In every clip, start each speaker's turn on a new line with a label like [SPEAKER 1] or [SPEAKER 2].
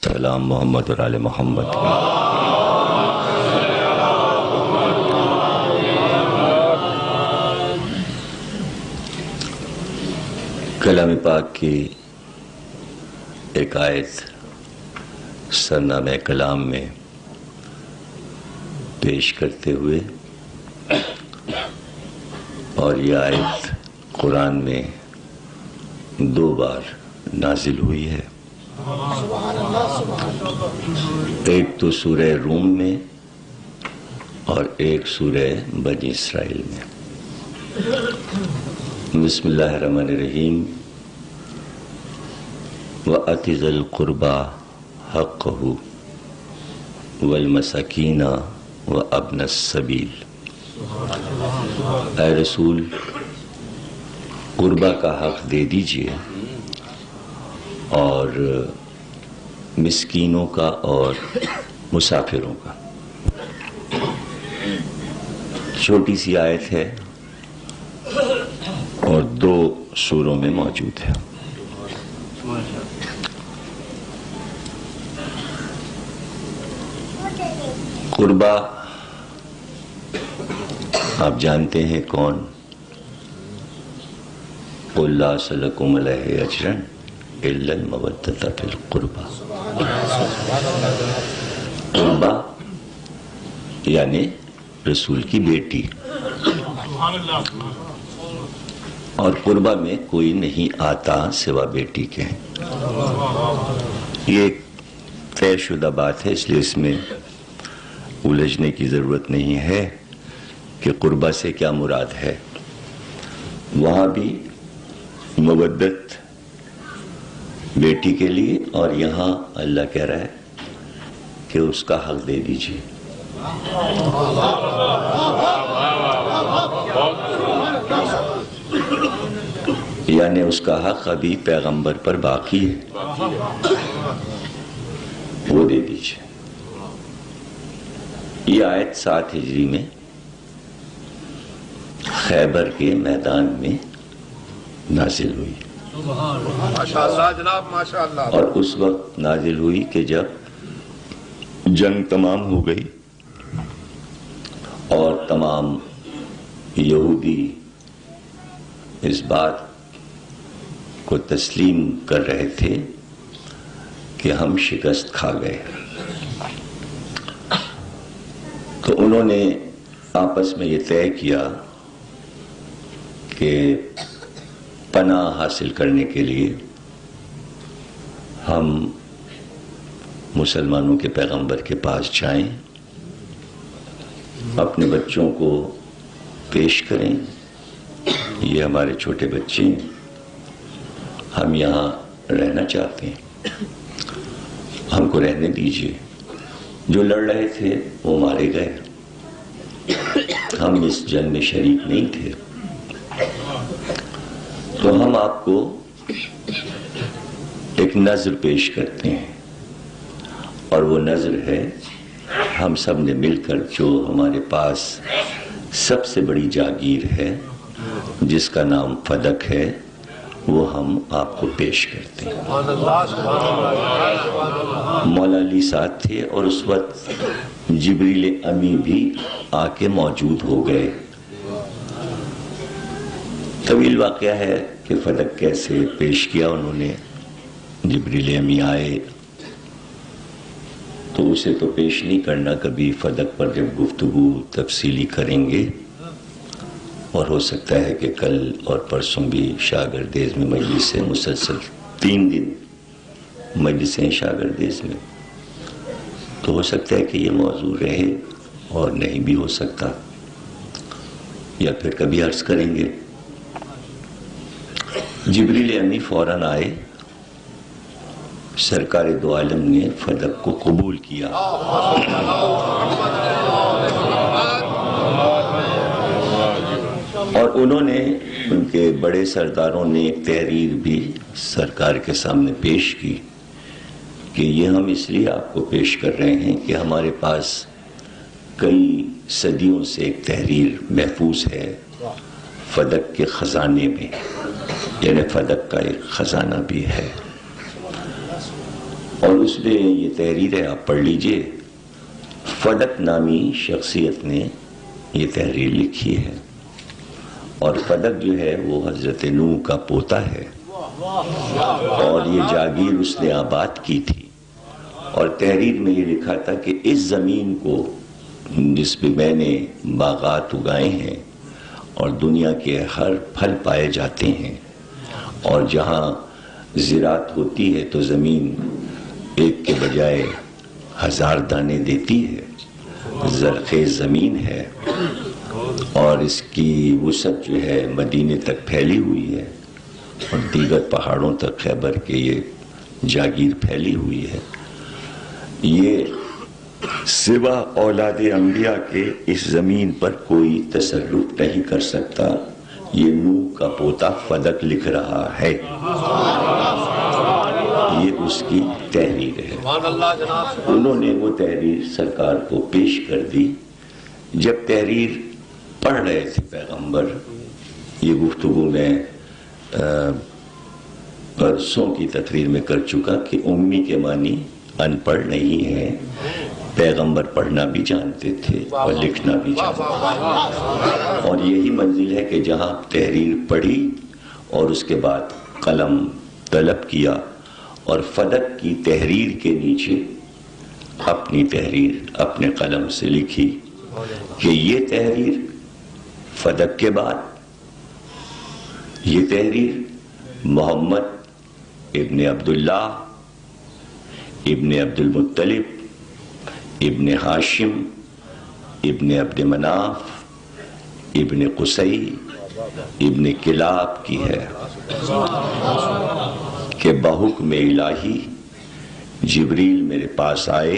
[SPEAKER 1] سلام محمد اور آل محمد. کلام پاک کی ایک آیت سرنامہ کلام میں پیش کرتے ہوئے، اور یہ آیت قرآن میں 2 بار نازل ہوئی ہے. ایک تو سورہ روم میں اور ایک سورہ بنی اسرائیل میں. بسم اللہ الرحمن الرحیم. وَآتِ ذِی الْقُرْبَىٰ حَقَّهُ وَالْمَسَاکِینَ وَابْنَ السَّبِیلِ. اے رسول، قربہ کا حق دے دیجئے اور مسکینوں کا اور مسافروں کا. چھوٹی سی آیت ہے اور 2 سوروں میں موجود ہے. قربہ آپ جانتے ہیں کون؟ قُلْ لَا أَسْأَلُكُمْ عَلَيْهِ أَجْرًا إِلَّا الْمَوَدَّةَ فِي الْقُرْبَىٰ. قربہ یعنی رسول کی بیٹی، اور قربہ میں کوئی نہیں آتا سوا بیٹی کے. یہ ایک طے شدہ بات ہے، اس لیے اس میں الجھنے کی ضرورت نہیں ہے کہ قربہ سے کیا مراد ہے. وہاں بھی مودت بیٹی کے لیے، اور یہاں اللہ کہہ رہا ہے کہ اس کا حق دے دیجیے. یعنی اس کا حق ابھی پیغمبر پر باقی ہے، وہ دے دیجیے. یہ آیت 7 ہجری میں خیبر کے میدان میں نازل ہوئی.
[SPEAKER 2] ماشاءاللہ جناب، ماشاءاللہ.
[SPEAKER 1] اور اس وقت نازل ہوئی کہ جب جنگ تمام ہو گئی اور تمام یہودی اس بات کو تسلیم کر رہے تھے کہ ہم شکست کھا گئے. تو انہوں نے آپس میں یہ طے کیا کہ پناہ حاصل کرنے کے لیے ہم مسلمانوں کے پیغمبر کے پاس جائیں، اپنے بچوں کو پیش کریں. یہ ہمارے چھوٹے بچے ہیں، ہم یہاں رہنا چاہتے ہیں، ہم کو رہنے دیجیے. جو لڑ رہے تھے وہ مارے گئے، ہم اس جنگ میں شریک نہیں تھے. تو ہم آپ کو ایک نذر پیش کرتے ہیں، اور وہ نذر ہے ہم سب نے مل کر جو ہمارے پاس سب سے بڑی جاگیر ہے جس کا نام فدق ہے، وہ ہم آپ کو پیش کرتے ہیں. مولا علی ساتھ تھے، اور اس وقت جبریل امی بھی آ کے موجود ہو گئے. طویل واقعہ ہے کہ فدق کیسے پیش کیا انہوں نے. جبریل امی آئے تو اسے تو پیش نہیں کرنا کبھی. فدق پر جب گفتگو تفصیلی کریں گے، اور ہو سکتا ہے کہ کل اور پرسوں بھی شاگردیز میں مجلس ہے، مسلسل 3 دن مجلسیں شاگردیز میں، تو ہو سکتا ہے کہ یہ موضوع رہے اور نہیں بھی ہو سکتا، یا پھر کبھی عرض کریں گے. جبریل امی فوراً آئے. سرکار دو عالم نے فدق کو قبول کیا، اور انہوں نے، ان کے بڑے سرداروں نے ایک تحریر بھی سرکار کے سامنے پیش کی کہ یہ ہم اس لیے آپ کو پیش کر رہے ہیں کہ ہمارے پاس کئی صدیوں سے ایک تحریر محفوظ ہے فدق کے خزانے میں، یعنی فدق کا ایک خزانہ بھی ہے، اور اس میں یہ تحریر ہے، آپ پڑھ لیجئے. فدک نامی شخصیت نے یہ تحریر لکھی ہے، اور فدک جو ہے وہ حضرت نوح کا پوتا ہے، اور یہ جاگیر اس نے آباد کی تھی. اور تحریر میں یہ لکھا تھا کہ اس زمین کو جس پہ میں نے باغات اگائے ہیں اور دنیا کے ہر پھل پائے جاتے ہیں، اور جہاں زراعت ہوتی ہے تو زمین ایک کے بجائے 1000 دانے دیتی ہے، زرخیز زمین ہے، اور اس کی وسعت جو ہے مدینے تک پھیلی ہوئی ہے، اور دیگر پہاڑوں تک خیبر کے یہ جاگیر پھیلی ہوئی ہے. یہ سوا اولاد انبیاء کے اس زمین پر کوئی تصرف نہیں کر سکتا. یہ نوح کا پوتا فدک لکھ رہا ہے، یہ اس کی تحریر ہے. انہوں نے وہ تحریر سرکار کو پیش کر دی. جب تحریر پڑھ رہے تھے پیغمبر، یہ گفتگو میں برسوں کی تقریر میں کر چکا کہ امی کے معنی ان پڑھ نہیں ہے، پیغمبر پڑھنا بھی جانتے تھے اور لکھنا بھی جانتے تھے. اور یہی منزل ہے کہ جہاں تحریر پڑھی اور اس کے بعد قلم طلب کیا اور فدک کی تحریر کے نیچے اپنی تحریر اپنے قلم سے لکھی کہ یہ تحریر فدک کے بعد یہ تحریر محمد ابن عبداللہ ابن عبد المطلب ابن ہاشم ابن عبد مناف ابن قصی ابن کلاب کی ہے کہ بحکم الہی جبریل میرے پاس آئے،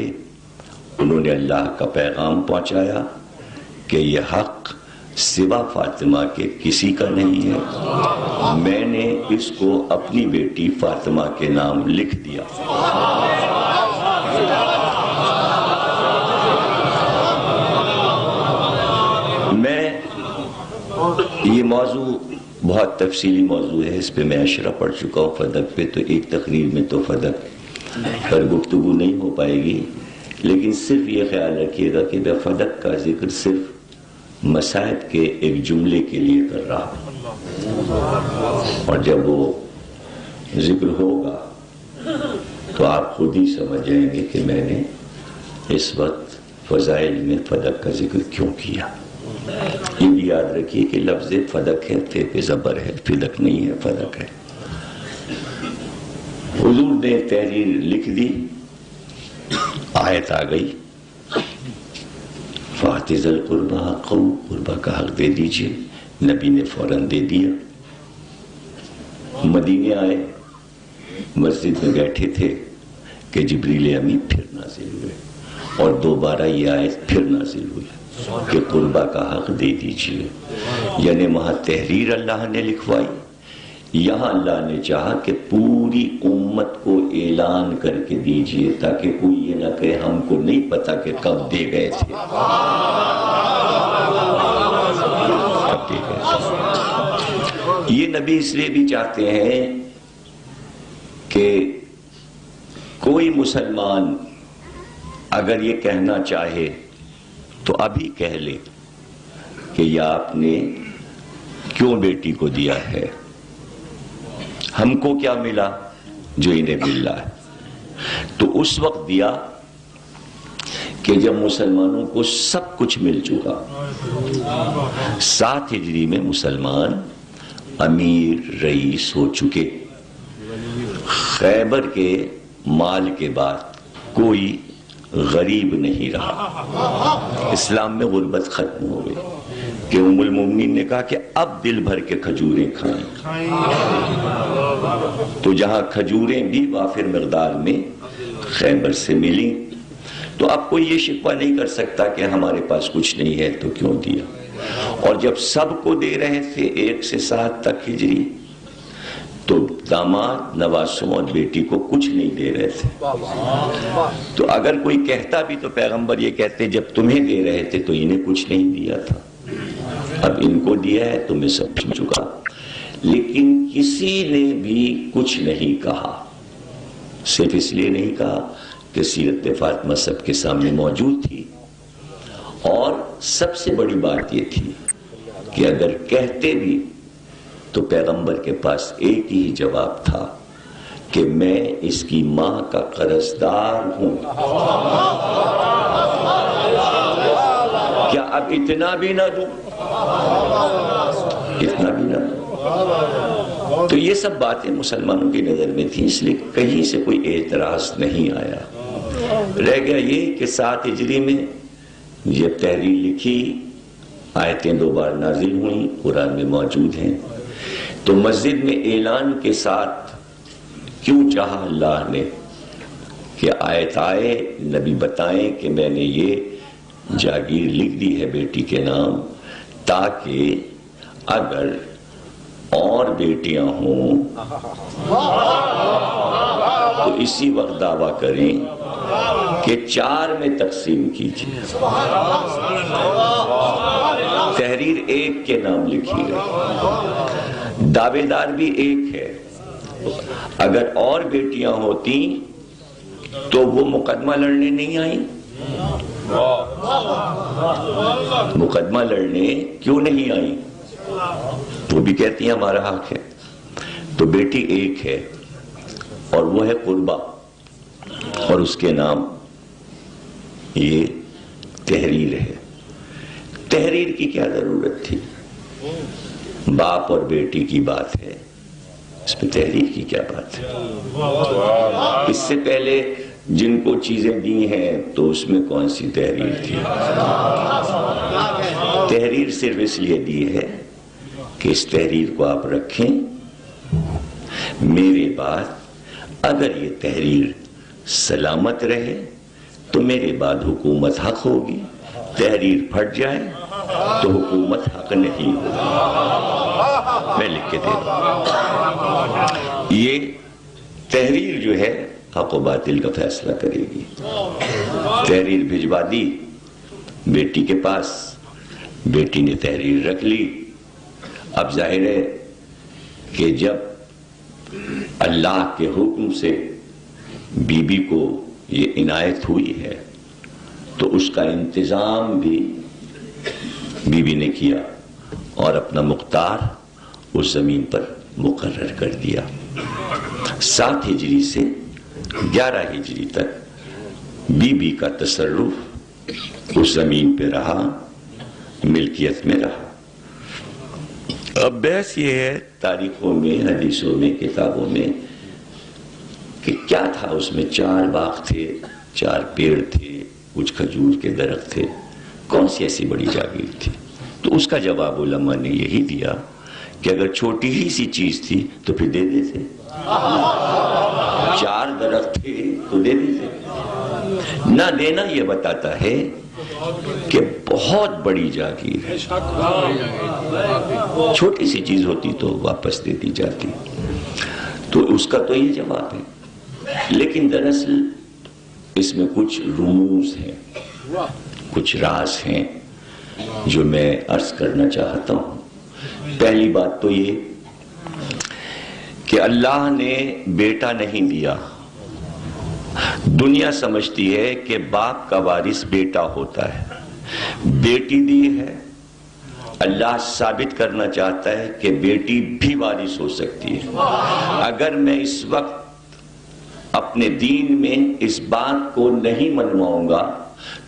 [SPEAKER 1] انہوں نے اللہ کا پیغام پہنچایا کہ یہ حق سوا فاطمہ کے کسی کا نہیں ہے، میں نے اس کو اپنی بیٹی فاطمہ کے نام لکھ دیا. میں یہ موضوع بہت تفصیلی موضوع ہے، اس پہ میں اشرح پڑھ چکا ہوں فدک پہ، تو ایک تقریر میں تو فدک پر گفتگو نہیں ہو پائے گی، لیکن صرف یہ خیال رکھیے گا کہ میں فدک کا ذکر صرف مسائب کے ایک جملے کے لیے کر رہا ہوں، اور جب وہ ذکر ہوگا تو آپ خود ہی سمجھ جائیں گے کہ میں نے اس وقت فضائل میں فدک کا ذکر کیوں کیا. یہ بھی یاد رکھیے کہ لفظ فدک ہے، فے پہ زبر ہے، فدک نہیں ہے، فدک ہے. حضور نے تحریر لکھ دی، آیت آ گئی فَآتِ ذِی الْقُرْبَىٰ حَقَّهُ، قربہ کا حق دے دیجئے. نبی نے فوراً دے دیا. مدینے آئے، مسجد میں بیٹھے تھے کہ جبریل امی پھر نازل ہوئے، اور دوبارہ یہ آیت پھر نازل ہوئی کہ قربہ کا حق دے دیجئے. یعنی وہاں تحریر اللہ نے لکھوائی، یہاں اللہ نے چاہا کہ پوری امت کو اعلان کر کے دیجئے تاکہ کوئی یہ نہ کہے ہم کو نہیں پتا کہ کب دے گئے تھے. یہ نبی اس لیے بھی چاہتے ہیں کہ کوئی مسلمان اگر یہ کہنا چاہے تو ابھی کہہ لے کہ یہ آپ نے کیوں بیٹی کو دیا ہے، ہم کو کیا ملا جو انہیں مل رہا ہے. تو اس وقت دیا کہ جب مسلمانوں کو سب کچھ مل چکا. 7 ہجری میں مسلمان امیر رئیس ہو چکے. خیبر کے مال کے بعد کوئی غریب نہیں رہا. اسلام میں غربت ختم ہو گئی کہ ام المومنین نے کہا کہ اب دل بھر کے کھجوریں کھائیں. تو جہاں کھجوریں بھی وافر مقدار میں خیبر سے ملی، تو اب کوئی یہ شکوہ نہیں کر سکتا کہ ہمارے پاس کچھ نہیں ہے تو کیوں دیا. اور جب سب کو دے رہے تھے 1 سے 7 تک ہجری، تو داماد نواسوں اور بیٹی کو کچھ نہیں دے رہے تھے. تو اگر کوئی کہتا بھی تو پیغمبر یہ کہتے جب تمہیں دے رہے تھے تو انہیں کچھ نہیں دیا تھا، اب ان کو دیا ہے تو میں سب سمجھ چکا. لیکن کسی نے بھی کچھ نہیں کہا، صرف اس لیے نہیں کہا کہ سیرت فاطمہ سب کے سامنے موجود تھی، اور سب سے بڑی بات یہ تھی کہ اگر کہتے بھی تو پیغمبر کے پاس ایک ہی جواب تھا کہ میں اس کی ماں کا قرضدار ہوں۔ کیا اب اتنا بھی نہ دوں؟ اتنا بھی نہ دوں؟ تو یہ سب باتیں مسلمانوں کی نظر میں تھیں، اس لیے کہیں سے کوئی اعتراض نہیں آیا۔ رہ گیا یہ کہ 7 ہجری میں جب تحریر لکھی، آیتیں 2 بار نازل ہوئیں، قرآن میں موجود ہیں، تو مسجد میں اعلان کے ساتھ کیوں چاہا اللہ نے کہ آیت آئے، نبی بتائیں کہ میں نے یہ جاگیر لکھ دی ہے بیٹی کے نام، تاکہ اگر اور بیٹیاں ہوں تو اسی وقت دعویٰ کریں کہ 4 میں تقسیم کیجیے۔ تحریر 1 کے نام لکھی گئی، دعوے دار بھی 1 ہے۔ اگر اور بیٹیاں ہوتی تو وہ مقدمہ لڑنے نہیں آئیں؟ مقدمہ لڑنے کیوں نہیں آئیں؟ وہ بھی کہتی ہیں ہمارا حق ہے۔ تو بیٹی 1 ہے اور وہ ہے قربہ، اور اس کے نام یہ تحریر ہے۔ تحریر کی کیا ضرورت تھی؟ باپ اور بیٹی کی بات ہے، اس میں تحریر کی کیا بات ہے؟ اس سے پہلے جن کو چیزیں دی ہیں تو اس میں کون سی تحریر تھی؟ تحریر صرف اس لیے دی ہے کہ اس تحریر کو آپ رکھیں، میرے بعد اگر یہ تحریر سلامت رہے تو میرے بعد حکومت حق ہوگی، تحریر پھٹ جائے تو حکومت حق نہیں ہوگی۔ میں لکھ کے دے دوں، یہ تحریر جو ہے حق و باطل کا فیصلہ کرے گی۔ تحریر بھجوا دی بیٹی کے پاس، بیٹی نے تحریر رکھ لی۔ اب ظاہر ہے کہ جب اللہ کے حکم سے بی بی کو یہ عنایت ہوئی ہے تو اس کا انتظام بھی بی بی نے کیا اور اپنا مختار اس زمین پر مقرر کر دیا۔ 7 ہجری سے 11 ہجری تک بی بی کا تصرف اس زمین پہ رہا، ملکیت میں رہا۔ اب بحث یہ ہے تاریخوں میں، حدیثوں میں، کتابوں میں کہ کیا تھا اس میں۔ 4 باغ تھے، 4 پیڑ تھے، کچھ کھجور کے درخت تھے، کون سی ایسی بڑی جاگیر تھی؟ تو اس کا جواب علماء نے یہی دیا کہ اگر چھوٹی ہی سی چیز تھی تو پھر دے دیتے، 4 درخت تھے تو دے دیتے۔ نہ دینا یہ بتاتا ہے کہ بہت بڑی جاگیر ہے، چھوٹی سی چیز ہوتی تو واپس دے دی جاتی۔ تو اس کا تو یہ جواب ہے، لیکن دراصل اس میں کچھ رموز ہیں، کچھ راز ہیں جو میں عرض کرنا چاہتا ہوں۔ پہلی بات تو یہ کہ اللہ نے بیٹا نہیں دیا۔ دنیا سمجھتی ہے کہ باپ کا وارث بیٹا ہوتا ہے، بیٹی دی ہے۔ اللہ ثابت کرنا چاہتا ہے کہ بیٹی بھی وارث ہو سکتی ہے۔ اگر میں اس وقت اپنے دین میں اس بات کو نہیں منواؤں گا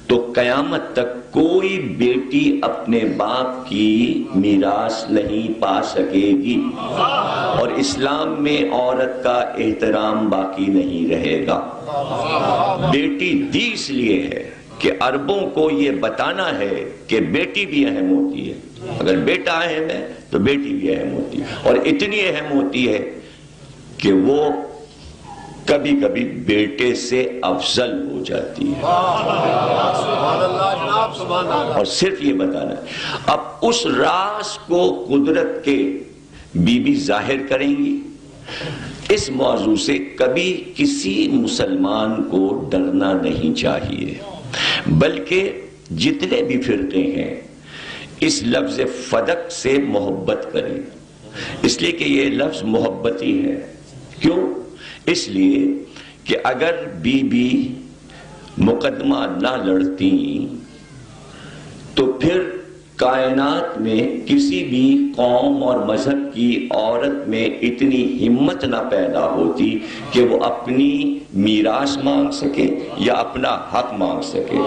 [SPEAKER 1] تو قیامت تک کوئی بیٹی اپنے باپ کی میراث نہیں پا سکے گی، اور اسلام میں عورت کا احترام باقی نہیں رہے گا۔ بیٹی دی اس لیے ہے کہ عربوں کو یہ بتانا ہے کہ بیٹی بھی اہم ہوتی ہے۔ اگر بیٹا اہم ہے تو بیٹی بھی اہم ہوتی ہے، اور اتنی اہم ہوتی ہے کہ وہ کبھی کبھی بیٹے سے افضل ہو جاتی ہے۔ اور صرف یہ بتانا ہے۔ اب اس راز کو قدرت کے بی بی ظاہر کریں گی۔ اس موضوع سے کبھی کسی مسلمان کو ڈرنا نہیں چاہیے، بلکہ جتنے بھی فرقے ہیں اس لفظ فدق سے محبت کریں، اس لیے کہ یہ لفظ محبتی ہے۔ کیوں؟ اس لیے کہ اگر بی بی مقدمہ نہ لڑتی تو پھر کائنات میں کسی بھی قوم اور مذہب کی عورت میں اتنی ہمت نہ پیدا ہوتی کہ وہ اپنی میراث مانگ سکے یا اپنا حق مانگ سکے.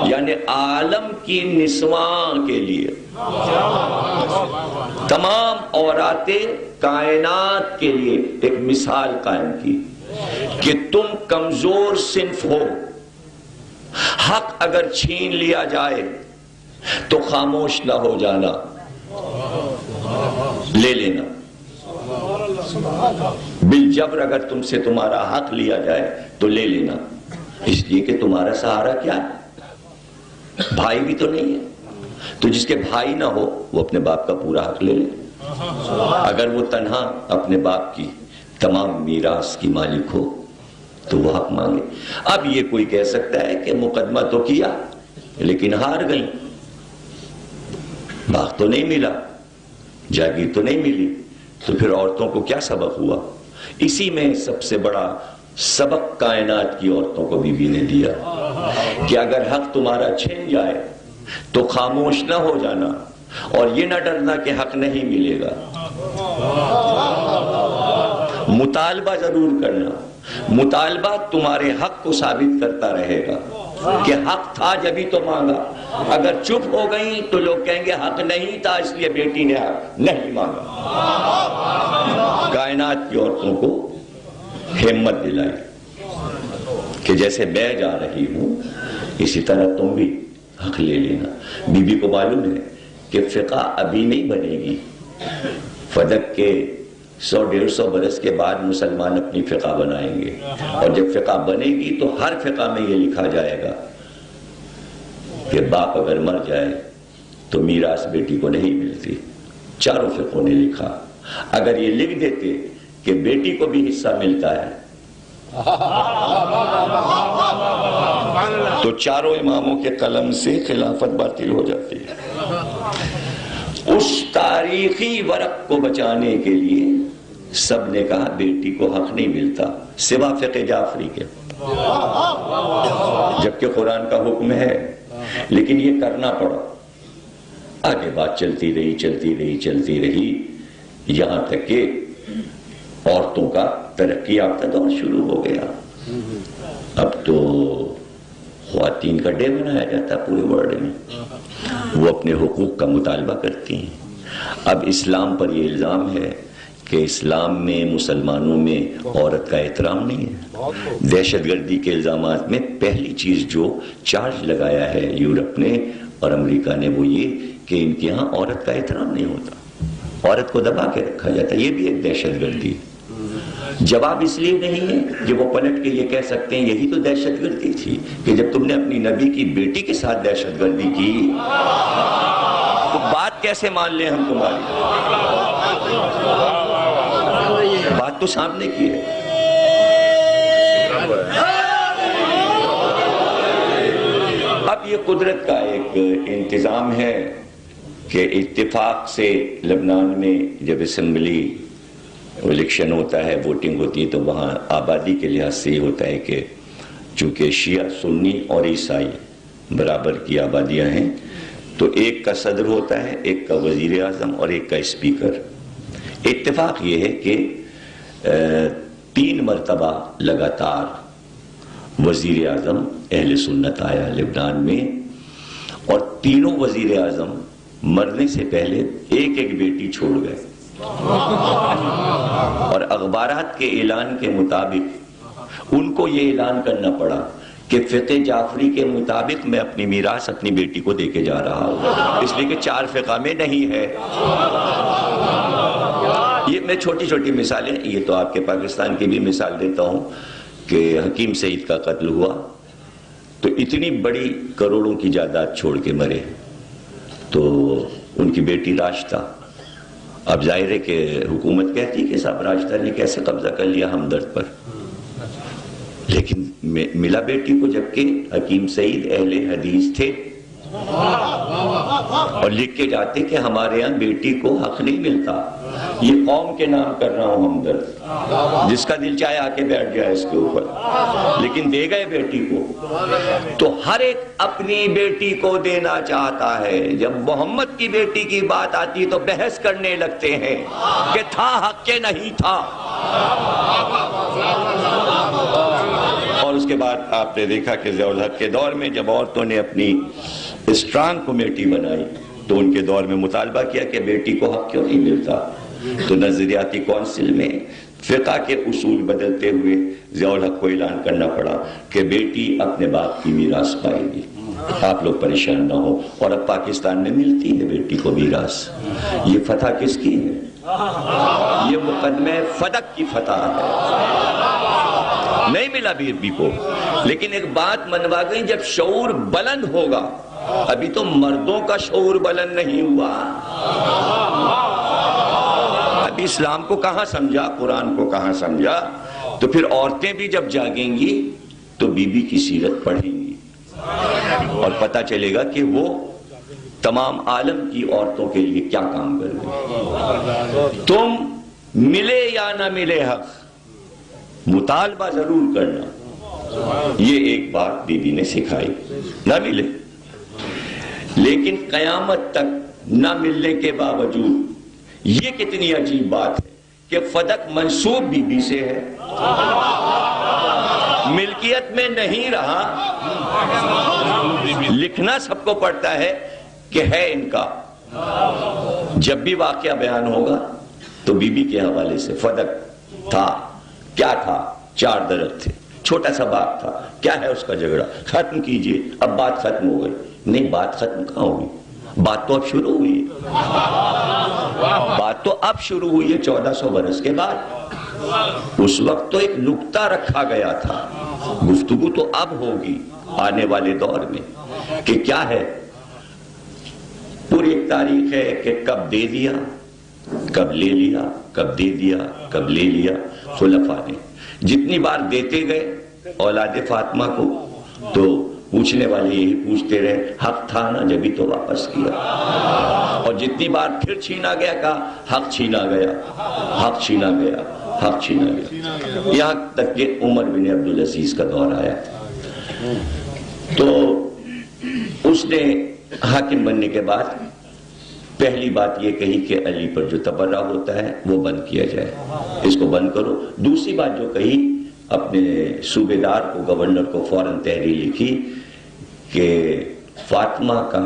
[SPEAKER 1] یعنی عالم کی نسواں کے لیے تمام عورتیں کائنات کے لیے ایک مثال قائم کی کہ تم کمزور صنف ہو، حق اگر چھین لیا جائے تو خاموش نہ ہو جانا، لے لینا. بالجبر اگر تم سے تمہارا حق لیا جائے تو لے لینا، اس لیے کہ تمہارا سہارا کیا ہے؟ بھائی بھی تو نہیں ہے. تو جس کے بھائی نہ ہو وہ اپنے باپ کا پورا حق لے لے. اگر وہ تنہا اپنے باپ کی تمام میراث کی مالک ہو تو وہ حق مانگے. اب یہ کوئی کہہ سکتا ہے کہ مقدمہ تو کیا لیکن ہار گئی، باغ تو نہیں ملا، جاگیر تو نہیں ملی، تو پھر عورتوں کو کیا سبق ہوا؟ اسی میں سب سے بڑا سبق کائنات کی عورتوں کو بی بی نے دیا کہ اگر حق تمہارا چھن جائے تو خاموش نہ ہو جانا اور یہ نہ ڈرنا کہ حق نہیں ملے گا. مطالبہ ضرور کرنا، مطالبہ تمہارے حق کو ثابت کرتا رہے گا کہ حق تھا جبھی تو مانگا. اگر چپ ہو گئی تو لوگ کہیں گے حق نہیں تھا اس لیے بیٹی نے حق نہیں مانگا. کائنات کی عورتوں کو ہمت دلائی کہ جیسے میں جا رہی ہوں اسی طرح تم بھی حق لے لینا. بی بی کو معلوم ہے کہ فقہ ابھی نہیں بنے گی، فدق کے 100-150 برس کے بعد مسلمان اپنی فقہ بنائیں گے، اور جب فقہ بنے گی تو ہر فقہ میں یہ لکھا جائے گا کہ باپ اگر مر جائے تو میراث بیٹی کو نہیں ملتی. چاروں فقہوں نے لکھا. اگر یہ لکھ دیتے کہ بیٹی کو بھی حصہ ملتا ہے تو چاروں اماموں کے قلم سے خلافت باطل ہو جاتی ہے. اس تاریخی ورق کو بچانے کے لیے سب نے کہا بیٹی کو حق نہیں ملتا سوا فقہ جعفری کے، جبکہ قرآن کا حکم ہے. لیکن یہ کرنا پڑا. آگے بات چلتی رہی یہاں تک کہ عورتوں کا ترقی یافتہ دور شروع ہو گیا. اب تو خواتین کا ڈے منایا جاتا پورے ورلڈ میں، وہ اپنے حقوق کا مطالبہ کرتی ہیں. اب اسلام پر یہ الزام ہے کہ اسلام میں مسلمانوں میں عورت کا احترام نہیں ہے. دہشت گردی کے الزامات میں پہلی چیز جو چارج لگایا ہے یورپ نے اور امریکہ نے وہ یہ کہ ان کے ہاں عورت کا احترام نہیں ہوتا، عورت کو دبا کے رکھا جاتا ہے. یہ بھی ایک دہشت گردی. جواب اس لیے نہیں ہے کہ وہ پلٹ کے یہ کہہ سکتے ہیں یہی تو دہشت گردی تھی کہ جب تم نے اپنی نبی کی بیٹی کے ساتھ دہشت گردی کی تو بات کیسے مان لیں ہم تمہاری؟ بات تو سامنے کی ہے. اب یہ قدرت کا ایک انتظام ہے کہ اتفاق سے لبنان میں جب اسمبلی الیکشن ہوتا ہے، ووٹنگ ہوتی ہے، تو وہاں آبادی کے لحاظ سے یہ ہوتا ہے کہ چونکہ شیعہ سنی اور عیسائی برابر کی آبادیاں ہیں تو ایک کا صدر ہوتا ہے، ایک کا وزیر اعظم اور ایک کا اسپیکر. اتفاق یہ ہے کہ 3 مرتبہ لگاتار وزیر اعظم اہل سنت آیا لبنان میں، اور تینوں وزیر اعظم مرنے سے پہلے ایک ایک بیٹی چھوڑ گئے. اور اخبارات کے اعلان کے مطابق ان کو یہ اعلان کرنا پڑا کہ فقہ جعفری کے مطابق میں اپنی میراث اپنی بیٹی کو دے کے جا رہا ہوں، اس لیے کہ 4 فقہ میں نہیں ہے. یہ میں چھوٹی چھوٹی مثالیں، یہ تو آپ کے پاکستان کی بھی مثال دیتا ہوں کہ حکیم سعید کا قتل ہوا تو اتنی بڑی کروڑوں کی جائیداد چھوڑ کے مرے، تو ان کی بیٹی راشدہ. اب ظاہر ہے کہ حکومت کہتی کہ صاحب راشدہ نے کیسے قبضہ کر لیا ہمدرد پر، لیکن ملا بیٹی کو، جبکہ حکیم سعید اہل حدیث تھے. اور لکھ کے جاتے کہ ہمارے یہاں بیٹی کو حق نہیں ملتا. یہ قوم کے نام کر رہا ہوں ہمدرد، جس کا دل چاہے آ کے بیٹھ جائے اس کے اوپر، لیکن دے گئے بیٹی کو. تو ہر ایک اپنی بیٹی کو دینا چاہتا ہے. جب محمد کی بیٹی کی بات آتی تو بحث کرنے لگتے ہیں کہ تھا حق کے نہیں تھا. اور اس کے بعد آپ نے دیکھا کہ ضیاء الحق کے دور میں جب عورتوں نے اپنی اسٹرانگ کمیٹی بنائی تو ان کے دور میں مطالبہ کیا کہ بیٹی کو حق کیوں نہیں ملتا. تو نظریاتی کونسل میں فقہ کے اصول بدلتے ہوئے ضیاء الحق کو اعلان کرنا پڑا کہ بیٹی اپنے باپ کی میراث پائے گی، آپ لوگ پریشان نہ ہو. اور اب پاکستان میں ملتی ہے بیٹی کو میراث. یہ فتح کس کی ہے؟ یہ مقدمہ فدق کی فتح ہے. نہیں ملا بیٹی کو، لیکن ایک بات منوا گئی، جب شعور بلند ہوگا. ابھی تو مردوں کا شعور بلند نہیں ہوا. ابھی اسلام کو کہاں سمجھا، قرآن کو کہاں سمجھا. تو پھر عورتیں بھی جب جاگیں گی تو بی بی کی سیرت پڑھیں گی اور پتہ چلے گا کہ وہ تمام عالم کی عورتوں کے لیے کیا کام کر رہی. تم ملے یا نہ ملے حق، مطالبہ ضرور کرنا. یہ ایک بات بی بی نے سکھائی. نہ ملے، لیکن قیامت تک نہ ملنے کے باوجود یہ کتنی عجیب بات ہے کہ فدق منسوب بی بی سے ہے، ملکیت میں نہیں رہا، لکھنا سب کو پڑتا ہے کہ ہے ان کا. جب بھی واقعہ بیان ہوگا تو بی بی کے حوالے سے فدق تھا. کیا تھا؟ 4 درخت تھے، چھوٹا سا باغ تھا. کیا ہے اس کا جھگڑا؟ ختم کیجئے. اب بات ختم ہو گئی. نہیں، بات ختم کہاں ہوگی، بات تو اب شروع ہوئی ہے. بات تو اب شروع ہوئی ہے 1400 برس کے بعد. اس وقت تو ایک نکتہ رکھا گیا تھا. گفتگو تو اب ہوگی آنے والے دور میں کہ کیا ہے. پوری ایک تاریخ ہے کہ کب دے دیا، کب لے لیا، کب دے دیا، کب لے لیا. خلفاء نے جتنی بار دیتے گئے اولاد فاطمہ کو تو پوچھنے والے یہی پوچھتے رہے حق تھا نا، جبھی تو واپس کیا. اور جتنی بار پھر چھینا گیا کہا حق چھینا گیا، حق چھینا گیا، حق چھینا گیا. یہاں تک کہ عمر بن عبدالعزیز کا دور آیا تو اس نے حاکم بننے کے بعد پہلی بات یہ کہی کہ علی پر جو تبرہ ہوتا ہے وہ بند کیا جائے، اس کو بند کرو. دوسری بات جو کہی، اپنے صوبے دار کو، گورنر کو فوراً تحریر لکھی کہ فاطمہ کا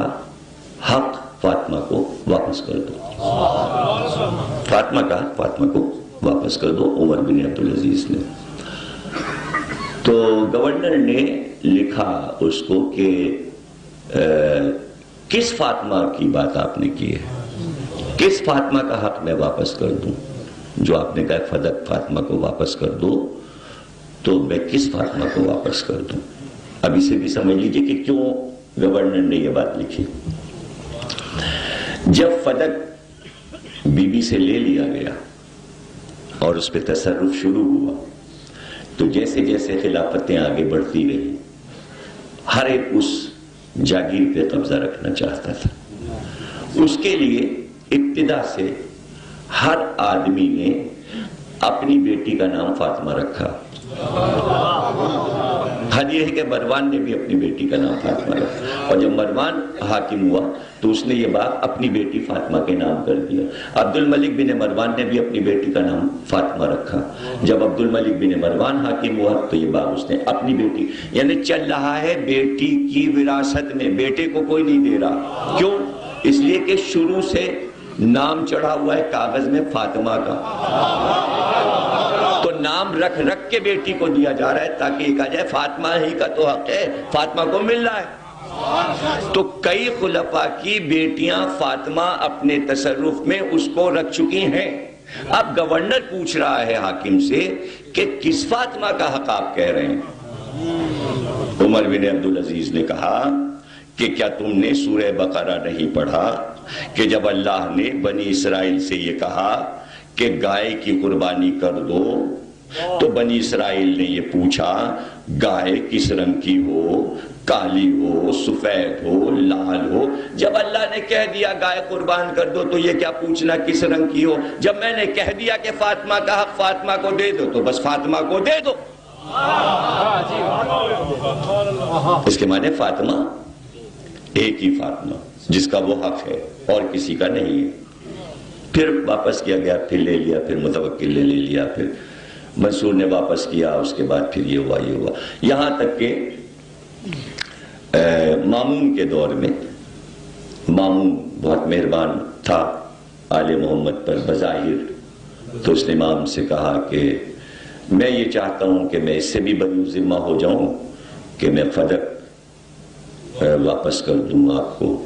[SPEAKER 1] حق فاطمہ کو واپس کر دو. فاطمہ کا حق فاطمہ کو واپس کر دو. عمر بن عبدالعزیز نے تو گورنر نے لکھا اس کو کہ کس فاطمہ کی بات آپ نے کی ہے، کس فاطمہ کا حق میں واپس کر دوں. جو آپ نے کہا فدق فاطمہ کو واپس کر دو، تو میں کس فاطمہ کو واپس کر دوں. اب اسے بھی سمجھ لیجئے کہ کیوں گورنر نے یہ بات لکھی. جب فدق بی بی سے لے لیا گیا اور اس پہ تصرف شروع ہوا تو جیسے جیسے خلافتیں آگے بڑھتی رہی ہر ایک اس جاگیر پہ قبضہ رکھنا چاہتا تھا. اس کے لیے ابتدا سے ہر آدمی نے اپنی بیٹی کا نام فاطمہ رکھا. حد یہ ہے کہ مروان نے بھی اپنی بیٹی کا نام فاطمہ رکھا. اور جب مروان حاکم ہوا تو اس نے یہ باغ اپنی بیٹی فاطمہ کے نام کر دیا. عبد الملک بن مروان نے بھی اپنی بیٹی کا نام فاطمہ رکھا. جب عبد الملک بن مروان حاکم ہوا تو یہ باغ اس نے اپنی بیٹی، یعنی چل رہا ہے بیٹی کی وراثت میں، بیٹے کو کوئی نہیں دے رہا. کیوں؟ اس لیے کہ شروع سے نام چڑھا ہوا ہے کاغذ میں فاطمہ کا، تو نام رکھ رکھ کے بیٹی کو دیا جا رہا ہے تاکہ یہ کہا جائے فاطمہ ہی کا تو حق ہے، فاطمہ کو مل رہا ہے. تو کئی خلفاء کی بیٹیاں فاطمہ اپنے تصرف میں اس کو رکھ چکی ہیں. اب گورنر پوچھ رہا ہے حاکم سے کہ کس فاطمہ کا حق آپ کہہ رہے ہیں. عمر بن عبدالعزیز نے کہا کہ کیا تم نے سورہ بقرہ نہیں پڑھا کہ جب اللہ نے بنی اسرائیل سے یہ کہا کہ گائے کی قربانی کر دو تو بنی اسرائیل نے یہ پوچھا گائے کس رنگ کی ہو، کالی ہو، سفید ہو، لال ہو. جب اللہ نے کہہ دیا گائے قربان کر دو تو یہ کیا پوچھنا کس رنگ کی ہو. جب میں نے کہہ دیا کہ فاطمہ کا حق فاطمہ کو دے دو تو بس فاطمہ کو دے دو. اس کے معنی فاطمہ ایک ہی فاطمہ جس کا وہ حق ہے اور کسی کا نہیں ہے. پھر واپس کیا گیا، پھر لے لیا، پھر متوکل نے لے لیا، پھر منصور نے واپس کیا، اس کے بعد پھر یہ ہوا یہ ہوا، یہاں تک کہ مامون کے دور میں مامون بہت مہربان تھا آل محمد پر بظاہر. تو اس نے امام سے کہا کہ میں یہ چاہتا ہوں کہ میں اس سے بھی بری ذمہ ہو جاؤں کہ میں فدق واپس کر دوں آپ کو.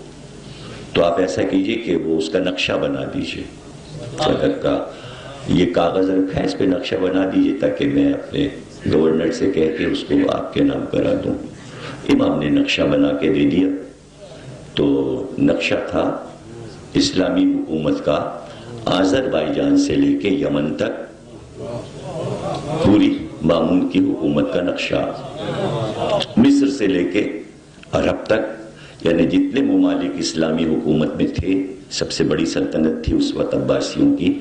[SPEAKER 1] تو آپ ایسا کیجئے کہ وہ اس کا نقشہ بنا دیجئے، فدق کا یہ کاغذ رکھا ہے اس پہ نقشہ بنا دیجئے تاکہ میں اپنے گورنر سے کہہ کے اس کو آپ کے نام کرا دوں. امام نے نقشہ بنا کے دے دیا. تو نقشہ تھا اسلامی حکومت کا آذربائیجان سے لے کے یمن تک پوری مامون کی حکومت کا نقشہ، مصر سے لے کے عرب تک، یعنی جتنے ممالک اسلامی حکومت میں تھے. سب سے بڑی سلطنت تھی اس وقت عباسیوں کی،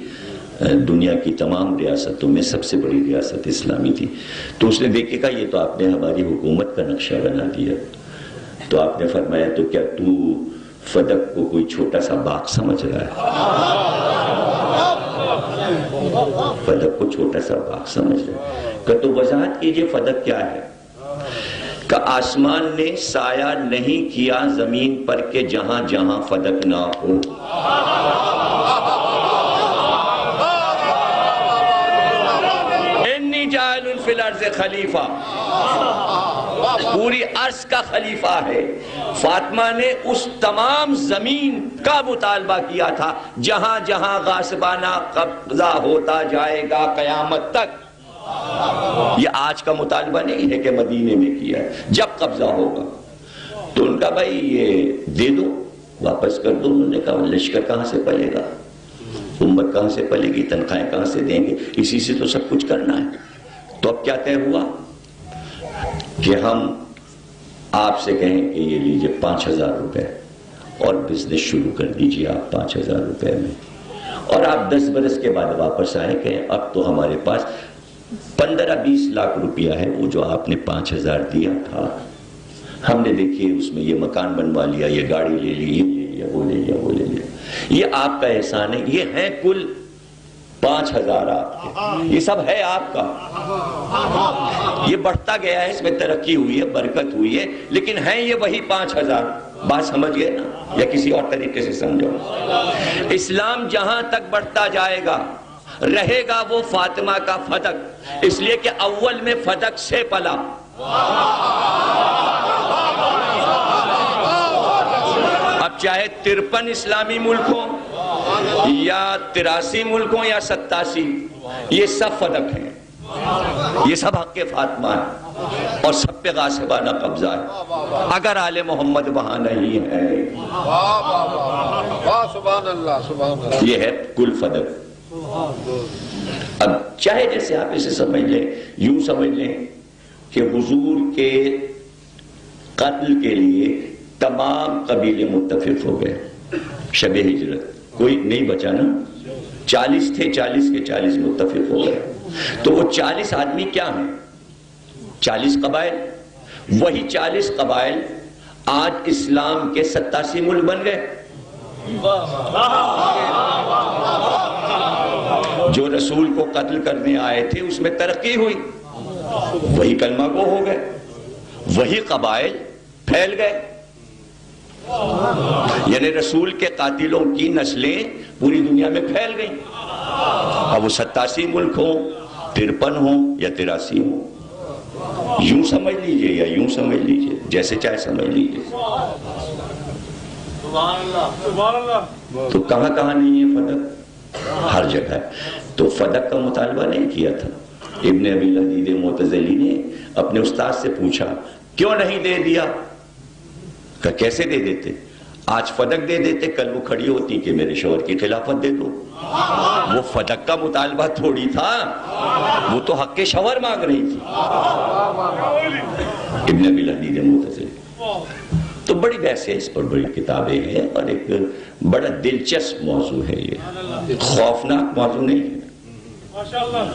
[SPEAKER 1] دنیا کی تمام ریاستوں میں سب سے بڑی ریاست اسلامی تھی. تو اس نے دیکھے کہا یہ تو آپ نے ہماری حکومت کا نقشہ بنا دیا. تو آپ نے فرمایا تو کیا تو فدق کو کوئی چھوٹا سا باغ سمجھ رہا ہے؟ فدق کو چھوٹا سا باغ سمجھ رہا ہے؟ کہ تو وضاحت کیجئے فدق کیا ہے؟ کہ آسمان نے سایہ نہیں کیا زمین پر کہ جہاں جہاں فدق نہ ہو. انی جاعل فی الارض خلیفہ، پوری عرض کا خلیفہ ہے. فاطمہ نے اس تمام زمین کا مطالبہ کیا تھا جہاں جہاں غاصبانہ قبضہ ہوتا جائے گا قیامت تک. یہ آج کا مطالبہ نہیں ہے کہ مدینے میں کیا ہے، جب قبضہ ہوگا. تو ان کا بھائی یہ دے دو، واپس کر دو. انہوں نے کہا لشکر کہاں سے پلے گا، امت کہاں سے پلے گی، تنخواہیں کہاں سے دیں گے، اسی سے تو سب کچھ کرنا ہے. تو اب کیا طے ہوا کہ ہم آپ سے کہیں کہ یہ لیجئے 5,000 روپے اور بزنس شروع کر دیجئے آپ 5,000 روپے میں، اور آپ 10 برس کے بعد واپس آئیں کہ اب تو ہمارے پاس 15-20 لاکھ روپیہ ہے، وہ جو آپ نے 5,000 دیا تھا ہم نے دیکھیے اس میں یہ مکان بنوا لیا، یہ گاڑی لے لی، یہ لے لیا، وہ لے لیا، وہ لے لیا. یہ آپ کا احسان ہے. یہ ہیں کل 5,000 آپ کے، یہ سب ہے آپ کا. یہ بڑھتا گیا ہے، اس میں ترقی ہوئی ہے، برکت ہوئی ہے، لیکن ہیں یہ وہی 5,000. بات سمجھ گئے نا؟ یا کسی اور طریقے سے سمجھو. اسلام جہاں تک بڑھتا جائے گا رہے گا وہ فاطمہ کا فدق، اس لیے کہ اول میں فدق سے پلا. اب چاہے 53 اسلامی ملک ہوں یا 83 ملک ہوں یا 87، یہ سب فدق ہیں، یہ سب حق فاطمہ ہے اور سب پہ غاصبانہ قبضہ ہے اگر آل محمد وہاں نہیں ہے.
[SPEAKER 2] سبحان اللہ سبحان اللہ.
[SPEAKER 1] یہ ہے کل فدق. اب چاہے جیسے آپ اسے سمجھ لیں، یوں سمجھ لیں کہ حضور کے قتل کے لیے تمام قبیلے متفق ہو گئے. شب ہجرت کوئی نہیں بچا نا، 40 تھے، 40 کے 40 متفق ہو گئے. تو وہ 40 آدمی کیا ہیں؟ 40 قبائل. وہی 40 قبائل آج اسلام کے 87 ملک بن گئے. جو رسول کو قتل کرنے آئے تھے اس میں ترقی ہوئی، وہی کلمہ گو ہو گئے، وہی قبائل پھیل گئے. یعنی رسول کے قاتلوں کی نسلیں پوری دنیا میں پھیل گئیں. اب وہ 87 ملک ہوں، 53 ہوں یا 83 ہوں، یوں سمجھ لیجئے یا یوں سمجھ لیجئے، جیسے چاہے سمجھ لیجئے. تو کہاں کہاں نہیں ہے فدق؟ ہر جگہ ہے. تو فدق کا مطالبہ نہیں کیا تھا. ابن ابی لذیذ معتزلی نے اپنے استاد سے پوچھا کیوں نہیں دے دیا؟ کہ کیسے دے دیتے؟ آج فدق دے دیتے، کل وہ کھڑی ہوتی کہ میرے شوہر کی خلافت دے دو. وہ فدق کا مطالبہ تھوڑی تھا، وہ تو حق کے شوہر مانگ رہی تھی. ابن ابی الحدید معتزلی. تو بڑی بحث ہے اس پر، بڑی کتابیں ہیں، اور ایک بڑا دلچسپ موضوع ہے یہ، خوفناک موضوع نہیں ہے.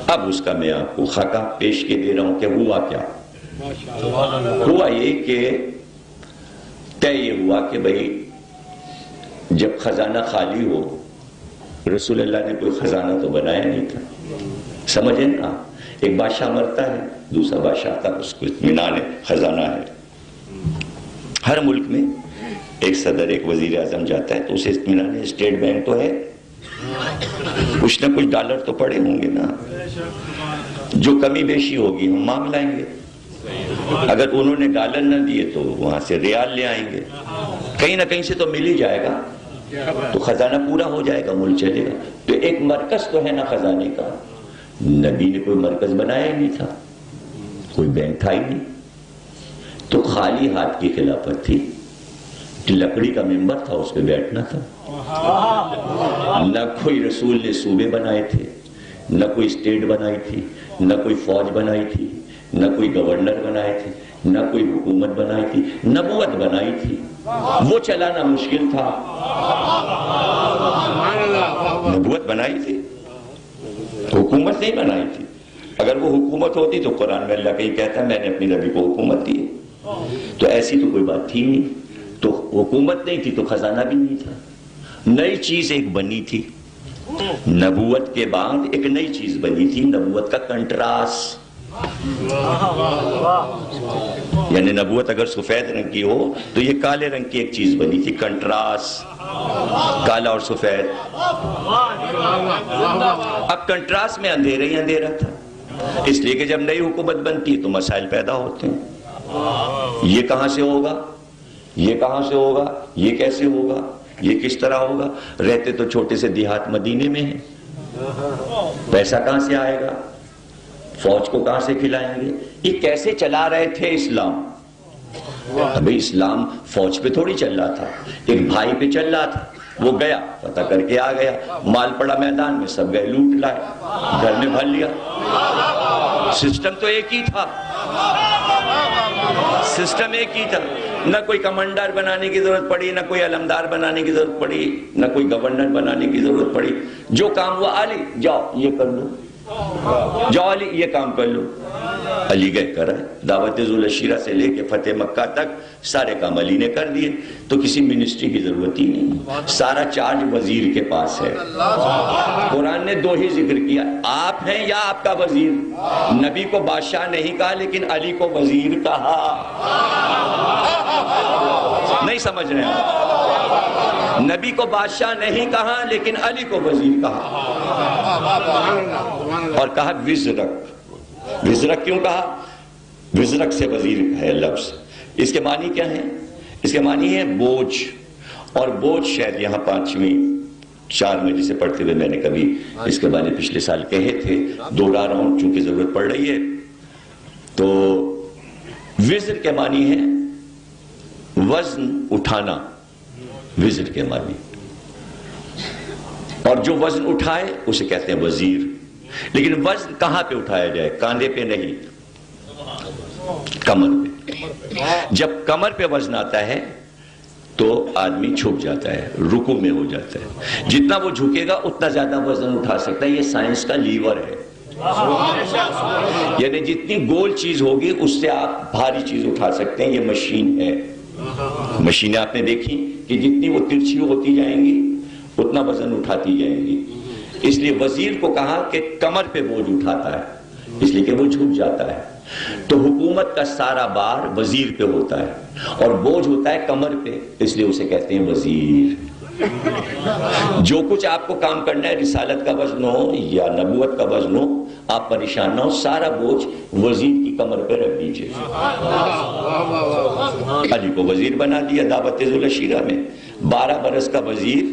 [SPEAKER 1] اب اس کا میں آپ کو خاکہ پیش کے دے رہا ہوں کہ ہوا کیا. ہوا یہ کہ طے یہ ہوا کہ بھئی جب خزانہ خالی ہو، رسول اللہ نے کوئی خزانہ تو بنایا نہیں تھا، سمجھیں نا. ایک بادشاہ مرتا ہے، دوسرا بادشاہ آتا، اس کو اطمینان ہے، خزانہ ہے. ہر ملک میں ایک صدر، ایک وزیر اعظم جاتا ہے تو اسے اطمینان ہے، اسٹیٹ بینک تو ہے، کچھ نہ کچھ ڈالر تو پڑے ہوں گے نا، جو کمی بیشی ہوگی ہم مانگ لائیں گے. اگر انہوں نے ڈالر نہ دیے تو وہاں سے ریال لے آئیں گے، کہیں نہ کہیں سے تو مل ہی جائے گا، تو خزانہ پورا ہو جائے گا، ملک چلے گا. تو ایک مرکز تو ہے نا خزانے کا. نبی نے کوئی مرکز بنایا ہی نہیں تھا، کوئی بینک تھا ہی نہیں، تو خالی ہاتھ کی خلافت تھی. لکڑی کا ممبر تھا، اس پہ بیٹھنا تھا. نہ کوئی رسول نے صوبے بنائے تھے، نہ کوئی اسٹیٹ بنائی تھی، نہ کوئی فوج بنائی تھی، نہ کوئی گورنر بنائے تھے، نہ کوئی حکومت بنائی تھی. نبوت بنائی تھی، وہ چلانا مشکل تھا. نبوت بنائی تھی، حکومت نہیں بنائی تھی. اگر وہ حکومت ہوتی تو قرآن میں اللہ کہیں کہتا ہے میں نے اپنی نبی کو حکومت دی. تو ایسی تو کوئی بات تھی نہیں. تو حکومت نہیں تھی تو خزانہ بھی نہیں تھا. نئی چیز ایک بنی تھی، نبوت کے بعد ایک نئی چیز بنی تھی، نبوت کا کنٹراس. یعنی نبوت اگر سفید رنگ کی ہو تو یہ کالے رنگ کی ایک چیز بنی تھی، کنٹراس، کالا اور سفید. اب کنٹراس میں اندھیرا ہی اندھیرا تھا، اس لیے کہ جب نئی حکومت بنتی ہے تو مسائل پیدا ہوتے ہیں. یہ کہاں سے ہوگا، یہ کہاں سے ہوگا، یہ کیسے ہوگا، یہ کس طرح ہوگا. رہتے تو چھوٹے سے دیہات مدینے میں ہیں، پیسہ کہاں سے آئے گا، فوج کو کہاں سے کھلائیں گے، یہ کیسے چلا رہے تھے اسلام. ابھی اسلام فوج پہ تھوڑی چل رہا تھا، ایک بھائی پہ چل رہا تھا. وہ گیا فتح کر کے آ گیا، مال پڑا میدان میں، سب گئے لوٹ لائے، گھر میں بھر لیا. سسٹم تو ایک ہی تھا، سسٹم ایک ہی تھا. نہ کوئی کمانڈر بنانے کی ضرورت پڑی، نہ کوئی علمدار بنانے کی ضرورت پڑی، نہ کوئی گورنر بنانے کی ضرورت پڑی. جو کام ہوا علی جاؤ یہ کر لو، جاؤ علی یہ کام کر لو. علی گئے کرا. دعوت ذوالعشیرہ سے لے کے فتح مکہ تک سارے کام علی نے کر دیے. تو کسی منسٹری کی ضرورت ہی نہیں، سارا چارج وزیر کے پاس ہے. قرآن نے دو ہی ذکر کیا، آپ ہیں یا آپ کا وزیر. نبی کو بادشاہ نہیں کہا لیکن علی کو وزیر کہا. نہیں سمجھ رہے ہیں، نبی کو بادشاہ نہیں کہا لیکن علی کو وزیر کہا. اور کہا وزرک. وزرک کیوں کہا؟ وزرک سے وزیر ہے لفظ. اس کے معنی کیا ہے؟ اس کے معنی ہے بوجھ. اور بوجھ شاید یہاں 5ویں 4 میں جسے پڑھتے ہوئے میں نے کبھی اس کے بارے پچھلے سال کہے تھے، دوہرا رہا ہوں چونکہ ضرورت پڑ رہی ہے. تو وزر کے معنی ہے وزن اٹھانا، وزر کے معنی. اور جو وزن اٹھائے اسے کہتے ہیں وزیر. لیکن وزن کہاں پہ اٹھایا جائے؟ کاندھے پہ نہیں، کمر پہ. جب کمر پہ وزن آتا ہے تو آدمی جھک جاتا ہے، رکوع میں ہو جاتا ہے. جتنا وہ جھکے گا اتنا زیادہ وزن اٹھا سکتا ہے. یہ سائنس کا لیور ہے. یعنی جتنی گول چیز ہوگی اس سے آپ بھاری چیز اٹھا سکتے ہیں. یہ مشین ہے. مشینیں آپ نے دیکھی کہ جتنی وہ ترچھی ہوتی جائیں گی اتنا وزن اٹھاتی جائیں گی. اس لیے وزیر کو کہا کہ کمر پہ بوجھ اٹھاتا ہے، اس لیے کہ وہ جھک جاتا ہے. تو حکومت کا سارا بار وزیر پہ ہوتا ہے اور بوجھ ہوتا ہے کمر پہ، اس لیے اسے کہتے ہیں وزیر. جو کچھ آپ کو کام کرنا ہے، رسالت کا وزن ہو یا نبوت کا وزن ہو، آپ پریشان نہ ہو، سارا بوجھ وزیر کی کمر پہ رکھ دیجئے. علی کو وزیر بنا دیا دعوت ذوالعشیرہ میں. 12 برس کا وزیر،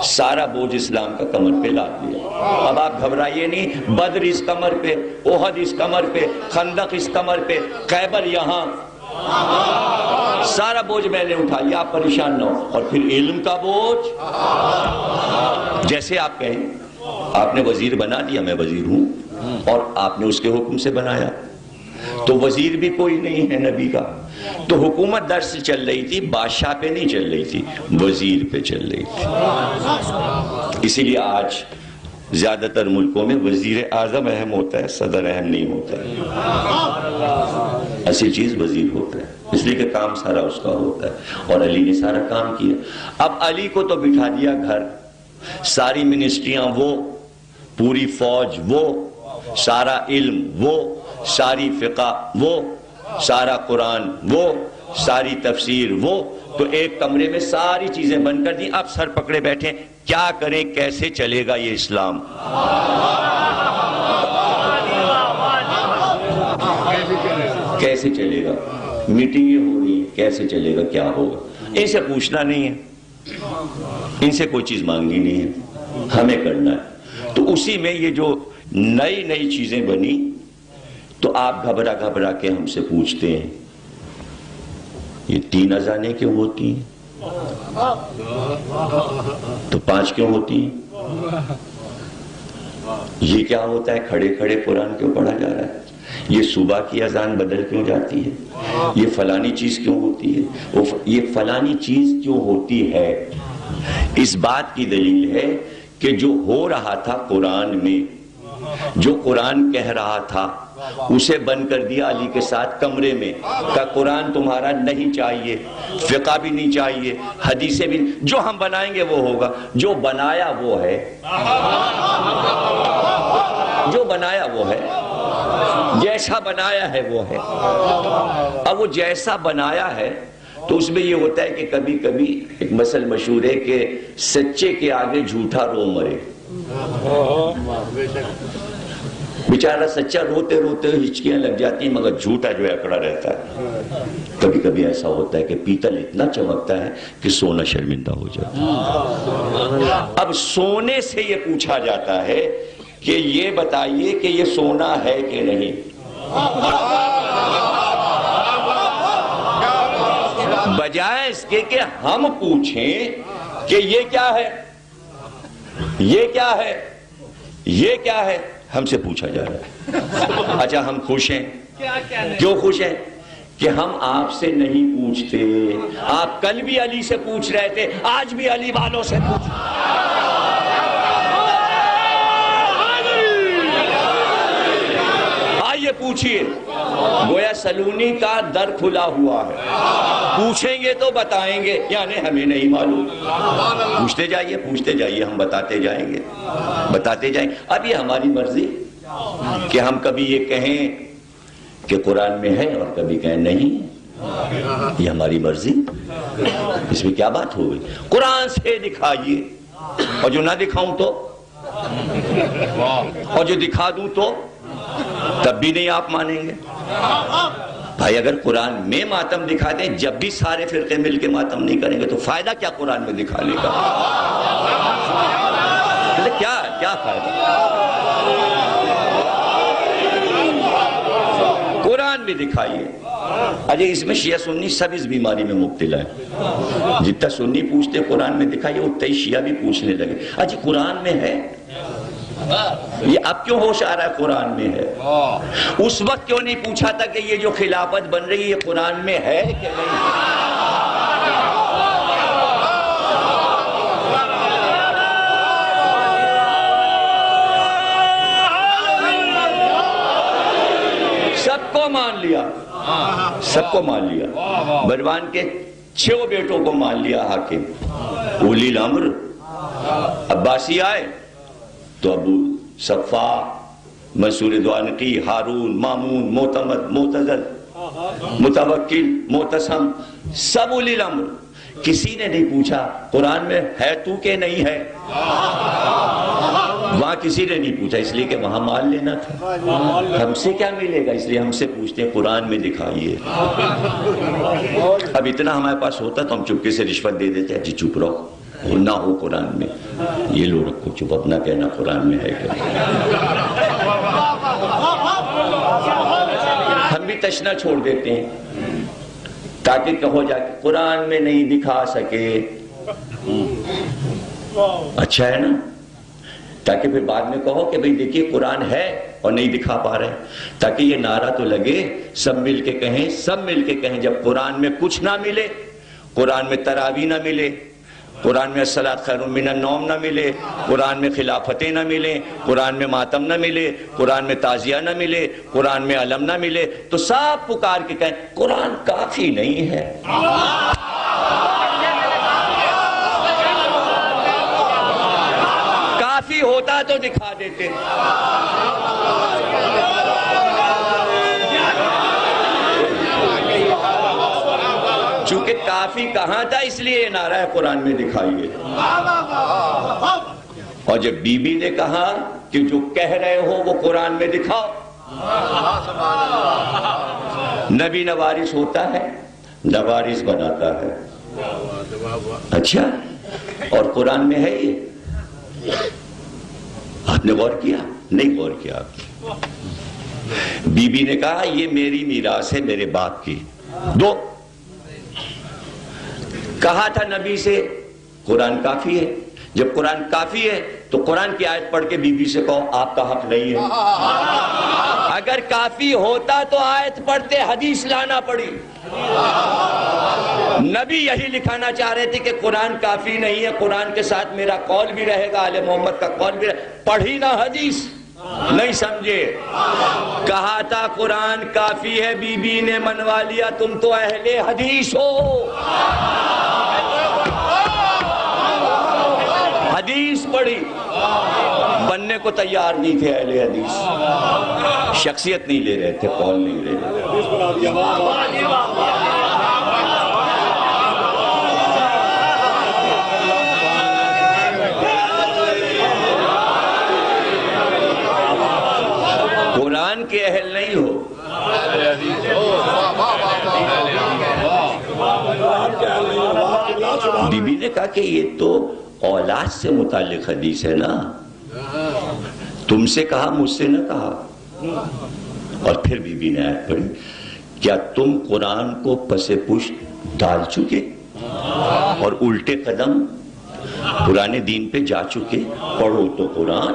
[SPEAKER 1] سارا بوجھ اسلام کا کمر پہ لاد دیا. اب آپ گھبرائیے نہیں، بدر اس کمر پہ، احد اس کمر پہ، خندق اس کمر پہ، خیبر یہاں، سارا بوجھ میں نے اٹھا لیا، آپ پریشان نہ ہو۔ اور پھر علم کا بوجھ، جیسے آپ کہیں، آپ نے وزیر بنا دیا، میں وزیر ہوں، اور آپ نے اس کے حکم سے بنایا، تو وزیر بھی کوئی نہیں ہے نبی کا، تو حکومت در سے چل رہی تھی، بادشاہ پہ نہیں چل رہی تھی، وزیر پہ چل رہی تھی۔ اسی لیے آج زیادہ تر ملکوں میں وزیر اعظم اہم ہوتا ہے، صدر اہم نہیں ہوتا ہے، ایسی چیز وزیر ہوتا ہے، اس لیے کہ کام سارا اس کا ہوتا ہے، اور علی نے سارا کام کیا۔ اب علی کو تو بٹھا دیا گھر، ساری منسٹریاں وہ، پوری فوج وہ، سارا علم وہ، ساری فقہ وہ، سارا قرآن وہ، ساری تفسیر وہ، تو ایک کمرے میں ساری چیزیں بند کر دی۔ اب سر پکڑے بیٹھے، کیا کریں، کیسے چلے گا یہ اسلام؟ کیسے چلے گا؟ میٹنگیں ہو رہی ہیں، کیسے چلے گا، کیا ہوگا؟ ان سے پوچھنا نہیں ہے، ان سے کوئی چیز مانگنی نہیں ہے، ہمیں کرنا ہے۔ تو اسی میں یہ جو نئی نئی چیزیں بنی، تو آپ گھبرا گھبرا کے ہم سے پوچھتے ہیں یہ 3 اذانیں کیوں ہوتی ہیں، تو 5 کیوں ہوتی ہیں؟ یہ کیا ہوتا ہے، کھڑے کھڑے قرآن کیوں پڑھا جا رہا ہے، یہ صبح کی اذان بدل کیوں جاتی ہے، یہ فلانی چیز کیوں ہوتی ہے، یہ فلانی چیز کیوں ہوتی ہے؟ اس بات کی دلیل ہے کہ جو ہو رہا تھا قرآن میں، جو قرآن کہہ رہا تھا، اسے بند کر دیا علی کے ساتھ کمرے میں، کہ قرآن تمہارا نہیں چاہیے، فقہ بھی نہیں چاہیے، حدیثیں بھی، جو ہم بنائیں گے وہ ہوگا، جو بنایا وہ ہے، جو بنایا وہ ہے، جیسا بنایا ہے وہ ہے۔ اب وہ جیسا بنایا ہے تو اس میں یہ ہوتا ہے کہ کبھی کبھی ایک مثل مشہور ہے کہ سچے کے آگے جھوٹا رو مرے۔ بیچارہ سچا روتے روتے ہچکیاں لگ جاتی ہیں، مگر جھوٹا جو ہے اکڑا رہتا ہے۔ کبھی کبھی ایسا ہوتا ہے کہ پیتل اتنا چمکتا ہے کہ سونا شرمندہ ہو جاتا ہے۔ اب سونے سے یہ پوچھا جاتا ہے کہ یہ بتائیے کہ یہ سونا ہے کہ نہیں، بجائے اس کے کہ ہم پوچھیں کہ یہ کیا ہے، یہ کیا ہے، یہ کیا ہے، ہم سے پوچھا جا رہا ہے۔ اچھا ہم خوش ہیں، کیوں خوش ہیں؟ کہ ہم آپ سے نہیں پوچھتے، آپ کل بھی علی سے پوچھ رہے تھے، آج بھی علی والوں سے پوچھ، آئیے پوچھئے، گویا سلونی کا در کھلا ہوا ہے، پوچھیں گے تو بتائیں گے، یعنی ہمیں نہیں معلوم، پوچھتے جائیے، ہم بتاتے جائیں گے، بتاتے جائیں گے۔ اب یہ ہماری مرضی کہ ہم کبھی یہ کہیں کہ قرآن میں ہے اور کبھی کہیں نہیں، یہ ہماری مرضی، اس میں کیا بات ہو گئی؟ قرآن سے دکھائیے، اور جو نہ دکھاؤں تو، اور جو دکھا دوں تو، تب بھی نہیں آپ مانیں گے۔ بھائی اگر قرآن میں ماتم دکھا دیں، جب بھی سارے فرقے مل کے ماتم نہیں کریں گے تو فائدہ کیا قرآن میں دکھانے کا؟ کیا فائدہ؟ قرآن میں دکھائیے۔ اجے اس میں شیعہ سنی سب اس بیماری میں مبتلا ہے، جتنا سنی پوچھتے قرآن میں دکھائیے، اتنا ہی شیعہ بھی پوچھنے لگے، اجے قرآن میں ہے، یہ اب کیوں ہوش آ رہا ہے قرآن میں ہے؟ اس وقت کیوں نہیں پوچھا تھا کہ یہ جو خلافت بن رہی ہے یہ قرآن میں ہے کہ نہیں؟ سب کو مان لیا، سب کو مان لیا، بروان کے 6 بیٹوں کو مان لیا حاکم، اولی الامر، عباسی آئے تو ابو صفا، منصور دوانقی، ہارون، مامون، معتمد، معتزل، متوکل، معتصم، سب اولی الامر، کسی نے نہیں پوچھا قرآن میں ہے تو کہ نہیں ہے، وہاں کسی نے نہیں پوچھا، اس لیے کہ وہاں مان لینا تھا، ہم سے کیا ملے گا، اس لیے ہم سے پوچھتے ہیں قرآن میں دکھائیے۔ اب اتنا ہمارے پاس ہوتا تو ہم چپکے سے رشوت دے دیتے ہیں، جی چپ رہو، نہ ہو قرآن میں، یہ لو رکھو چپ، اپنا کہنا قرآن میں ہے کہ ہم بھی تشنا چھوڑ دیتے ہیں، تاکہ کہو جا کہ قرآن میں نہیں دکھا سکے. اچھا ہے نا, تاکہ پھر بعد میں کہو کہ بھئی دیکھیے قرآن ہے اور نہیں دکھا پا رہے, تاکہ یہ نعرہ تو لگے, سب مل کے کہیں, سب مل کے کہیں. جب قرآن میں کچھ نہ ملے, قرآن میں تراویح نہ ملے, قرآن میں الصلاۃ خیر من النوم نہ ملے, قرآن میں خلافتیں نہ ملیں, قرآن میں ماتم نہ ملے, قرآن میں تعزیہ نہ ملے, قرآن میں علم نہ ملے, تو سب پکار کے کہیں قرآن کافی نہیں ہے. کافی ہوتا تو دکھا دیتے. چونکہ کافی کہاں تھا, اس لیے یہ نعرہ ہے قرآن میں دکھائیے. اور جب بی بی نے کہا کہ جو کہہ رہے ہو وہ قرآن میں دکھاؤ. نبی نوارث ہوتا ہے, نوارث بناتا ہے. اچھا, اور قرآن میں ہے یہ؟ آپ نے غور کیا؟ نہیں غور کیا. بی بی نے کہا یہ میری میراث ہے میرے باپ کی, دو. کہا تھا نبی سے قرآن کافی ہے. جب قرآن کافی ہے تو قرآن کی آیت پڑھ کے بی بی سے کہو آپ کا حق نہیں ہے. اگر کافی ہوتا تو آیت پڑھتے, حدیث لانا پڑی. نبی یہی لکھانا چاہ رہے تھے کہ قرآن کافی نہیں ہے, قرآن کے ساتھ میرا قول بھی رہے گا, آل محمد کا قول بھی رہے گا. پڑھی نہ حدیث, نہیں سمجھے. کہا تھا قرآن کافی ہے, بی بی نے منوا لیا تم تو اہل حدیث ہو. حدیث پڑھی, بننے کو تیار نہیں تھے اہل حدیث. شخصیت نہیں لے رہے تھے, قول نہیں لے رہے تھے. قرآن کے اہل نہیں ہو. بی بی نے کہا کہ یہ تو اولاد سے متعلق حدیث ہے نا, تم سے کہا مجھ سے نہ کہا. اور پھر بی بی نے آیت پڑھی, کیا تم قرآن کو پس پشت ڈال چکے اور الٹے قدم پرانے دین پہ جا چکے؟ پڑھو تو قرآن.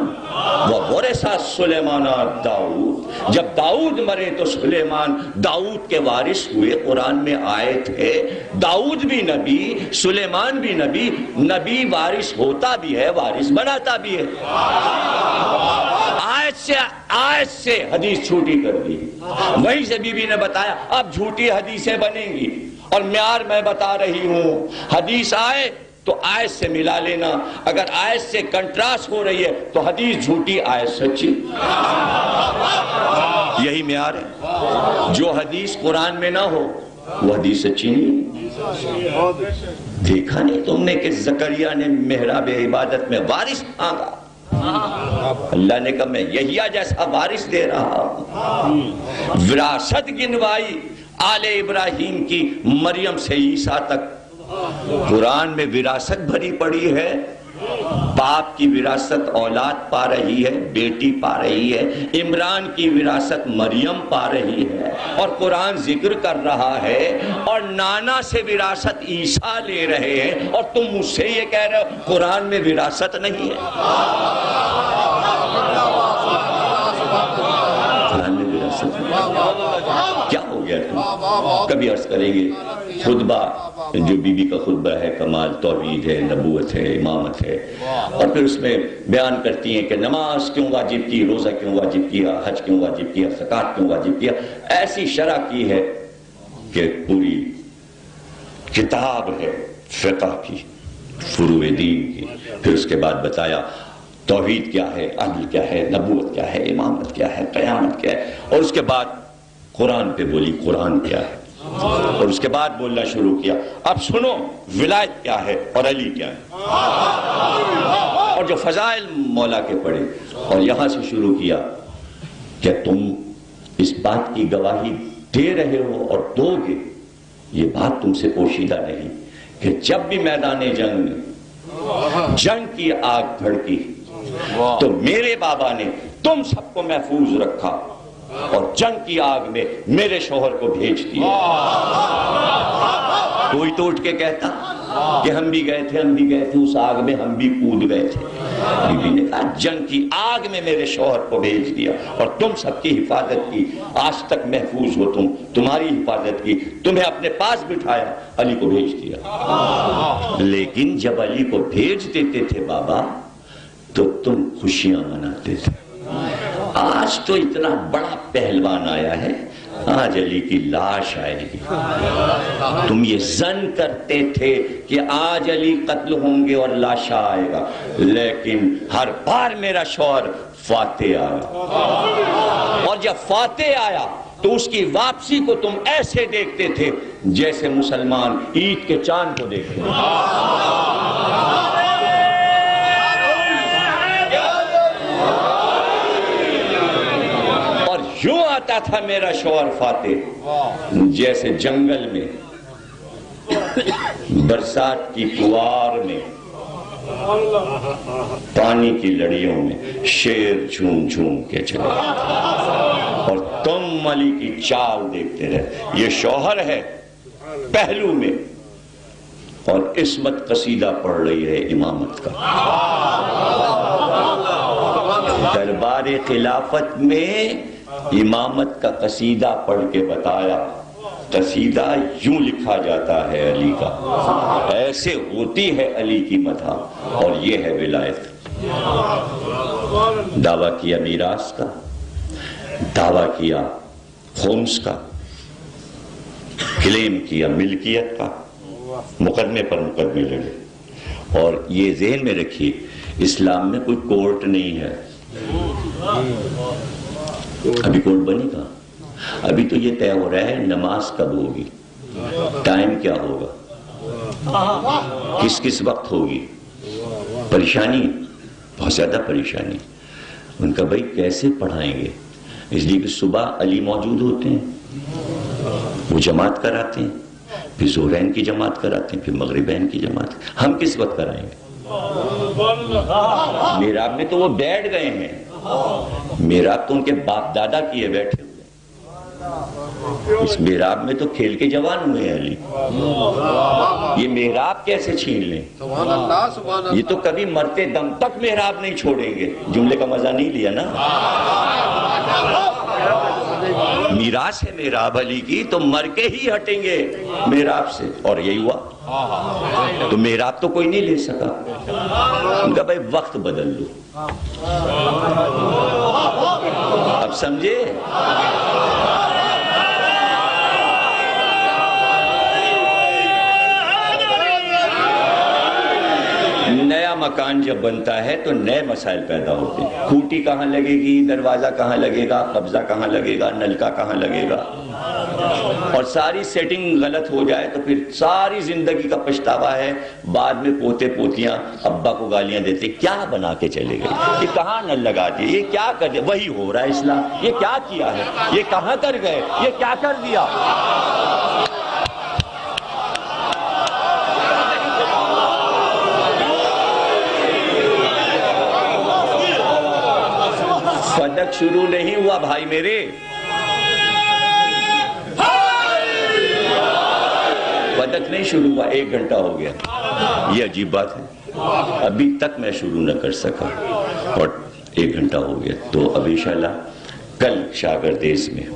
[SPEAKER 1] وَوَرِثَ سُلَيْمَانَ داؤد, جب داؤد مرے تو سلیمان داؤد کے وارث ہوئے. قرآن میں آیت ہے داؤد بھی نبی, سلیمان بھی نبی. نبی وارث ہوتا بھی ہے, وارث بناتا بھی ہے. آیت سے حدیث چھوٹی کر دی. وہیں سے بی بی نے بتایا اب جھوٹی حدیثیں بنیں گی, اور معیار میں بتا رہی ہوں. حدیث آئے تو آیت سے ملا لینا, اگر آیت سے کنٹراسٹ ہو رہی ہے تو حدیث جھوٹی, آیت سچی. یہی معیار ہے. جو حدیث قرآن میں نہ ہو وہ حدیث سچی نہیں. دیکھا نہیں تم نے کہ زکریا نے محراب عبادت میں وارث مانگا, اللہ نے کہا میں یحییٰ جیسا وارث دے رہا ہوں. وراثت گنوائی آل ابراہیم کی, مریم سے عیسیٰ تک. قرآن میں وراثت بھری پڑی ہے. باپ کی وراثت اولاد پا رہی ہے, بیٹی پا رہی ہے. عمران کی وراثت مریم پا رہی ہے, اور قرآن ذکر کر رہا ہے. اور نانا سے وراثت عیسیٰ لے رہے ہیں, اور تم مجھ سے یہ کہہ رہے ہو قرآن میں وراثت نہیں ہے. قرآن میں وراثت کیا ہو گیا تم؟ کبھی عرض کریں گے خطبہ, جو بی بی کا خطبہ ہے کمال توحید ہے, نبوت ہے, امامت ہے. اور پھر اس میں بیان کرتی ہیں کہ نماز کیوں واجب کی, روزہ کیوں واجب کیا, حج کیوں واجب کیا, زکوٰۃ کیوں واجب کیا. ایسی شرح کی ہے کہ پوری کتاب ہے فقہ کی, فروع دین کی. پھر اس کے بعد بتایا توحید کیا ہے, عدل کیا ہے, نبوت کیا ہے, امامت کیا ہے, قیامت کیا ہے. اور اس کے بعد قرآن پہ بولی قرآن کیا ہے, اور اس کے بعد بولنا شروع کیا اب سنو ولایت کیا ہے اور علی کیا ہے, اور جو فضائل مولا کے پڑھے. اور یہاں سے شروع کیا کہ تم اس بات کی گواہی دے رہے ہو اور دو گے, یہ بات تم سے پوشیدہ نہیں, کہ جب بھی میدان جنگ میں جنگ کی آگ بھڑکی تو میرے بابا نے تم سب کو محفوظ رکھا, اور جنگ کی آگ میں میرے شوہر کو بھیج دیا۔ کوئی تو اٹھ کے کہتا کہ ہم بھی گئے تھے اس آگ میں، ہم بھی کود گئے تھے۔ بی بی نے کہا جنگ کی آگ میں میرے شوہر کو بھیج دیا اور تم سب کی حفاظت کی، آج تک محفوظ ہو تم، تمہاری حفاظت کی، تمہیں اپنے پاس بٹھایا، علی کو بھیج دیا۔ لیکن جب علی کو بھیج دیتے تھے بابا تو تم خوشیاں مناتے تھے۔ آج تو اتنا بڑا پہلوان آیا ہے، آج علی کی لاش آئے گی۔ تم یہ ظن کرتے تھے کہ آج علی قتل ہوں گے اور لاشا آئے گا، لیکن ہر بار میرا شوہر فاتح آیا، اور جب فاتح آیا تو اس کی واپسی کو تم ایسے دیکھتے تھے جیسے مسلمان عید کے چاند کو دیکھتے ہیں۔ یوں آتا تھا میرا شوہر فاتح جیسے جنگل میں برسات کی فوار میں پانی کی لڑیوں میں شیر جھوم جھوم کے چلے، اور تم علی کی چال دیکھتے رہے۔ یہ شوہر ہے پہلو میں اور عصمت قصیدہ پڑھ رہی ہے امامت کا۔ دربار خلافت میں امامت کا قصیدہ پڑھ کے بتایا، قصیدہ یوں لکھا جاتا ہے علی کا، ایسے ہوتی ہے علی کی مدح، اور یہ ہے ولایت۔ دعویٰ کیا میراث کا، دعویٰ کیا خمس کا، کلیم کیا ملکیت کا، مقدمے پر مقدمے لڑے۔ اور یہ ذہن میں رکھیے، اسلام میں کوئی کورٹ نہیں ہے۔ ابھی کورٹ بنے گا، ابھی تو یہ طے ہو رہا ہے نماز کب ہوگی، ٹائم کیا ہوگا، کس کس وقت ہوگی۔ پریشانی، بہت زیادہ پریشانی۔ ان کا بھائی کیسے پڑھائیں گے، اس لیے کہ صبح علی موجود ہوتے ہیں، وہ جماعت کراتے ہیں، پھر ظہرین کی جماعت کراتے ہیں، پھر مغربین کی جماعت، ہم کس وقت کرائیں گے۔ میراب میں تو وہ بیٹھ گئے ہیں، میراب تو ان کے باپ دادا کیے بیٹھے ہوئے، اس میراب میں تو کھیل کے جوان ہوئے ہیں علی، یہ محراب کیسے چھین لیں؟ یہ تو کبھی مرتے دم تک محراب نہیں چھوڑیں گے۔ جملے کا مزہ نہیں لیا نا؟ میراث ہے محراب علی کی، تو مر کے ہی ہٹیں گے محراب سے، اور یہی ہوا۔ تو محراب تو کوئی نہیں لے سکا، ان کا بھائی وقت بدل لو۔ اب سمجھے؟ نیا مکان جب بنتا ہے تو نئے مسائل پیدا ہوتے ہیں، کھوٹی کہاں لگے گی، دروازہ کہاں لگے گا، قبضہ کہاں لگے گا، نلکا کہاں لگے گا، اور ساری سیٹنگ غلط ہو جائے تو پھر ساری زندگی کا پچھتاوا ہے۔ بعد میں پوتے پوتیاں ابا کو گالیاں دیتے، کیا بنا کے چلے گئے، یہ کہاں نل لگا دیے، یہ کیا کر دیا، وہی ہو رہا ہے اسلام، یہ کیا کیا ہے، یہ کہاں کر گئے، یہ کیا کر دیا۔ فدق شروع نہیں ہوا بھائی میرے، فدق نہیں شروع ہوا، 1 گھنٹہ ہو گیا۔ یہ عجیب بات ہے، ابھی تک میں شروع نہ کر سکا اور 1 گھنٹہ ہو گیا۔ تو اب انشاءاللہ کل شاگردیز میں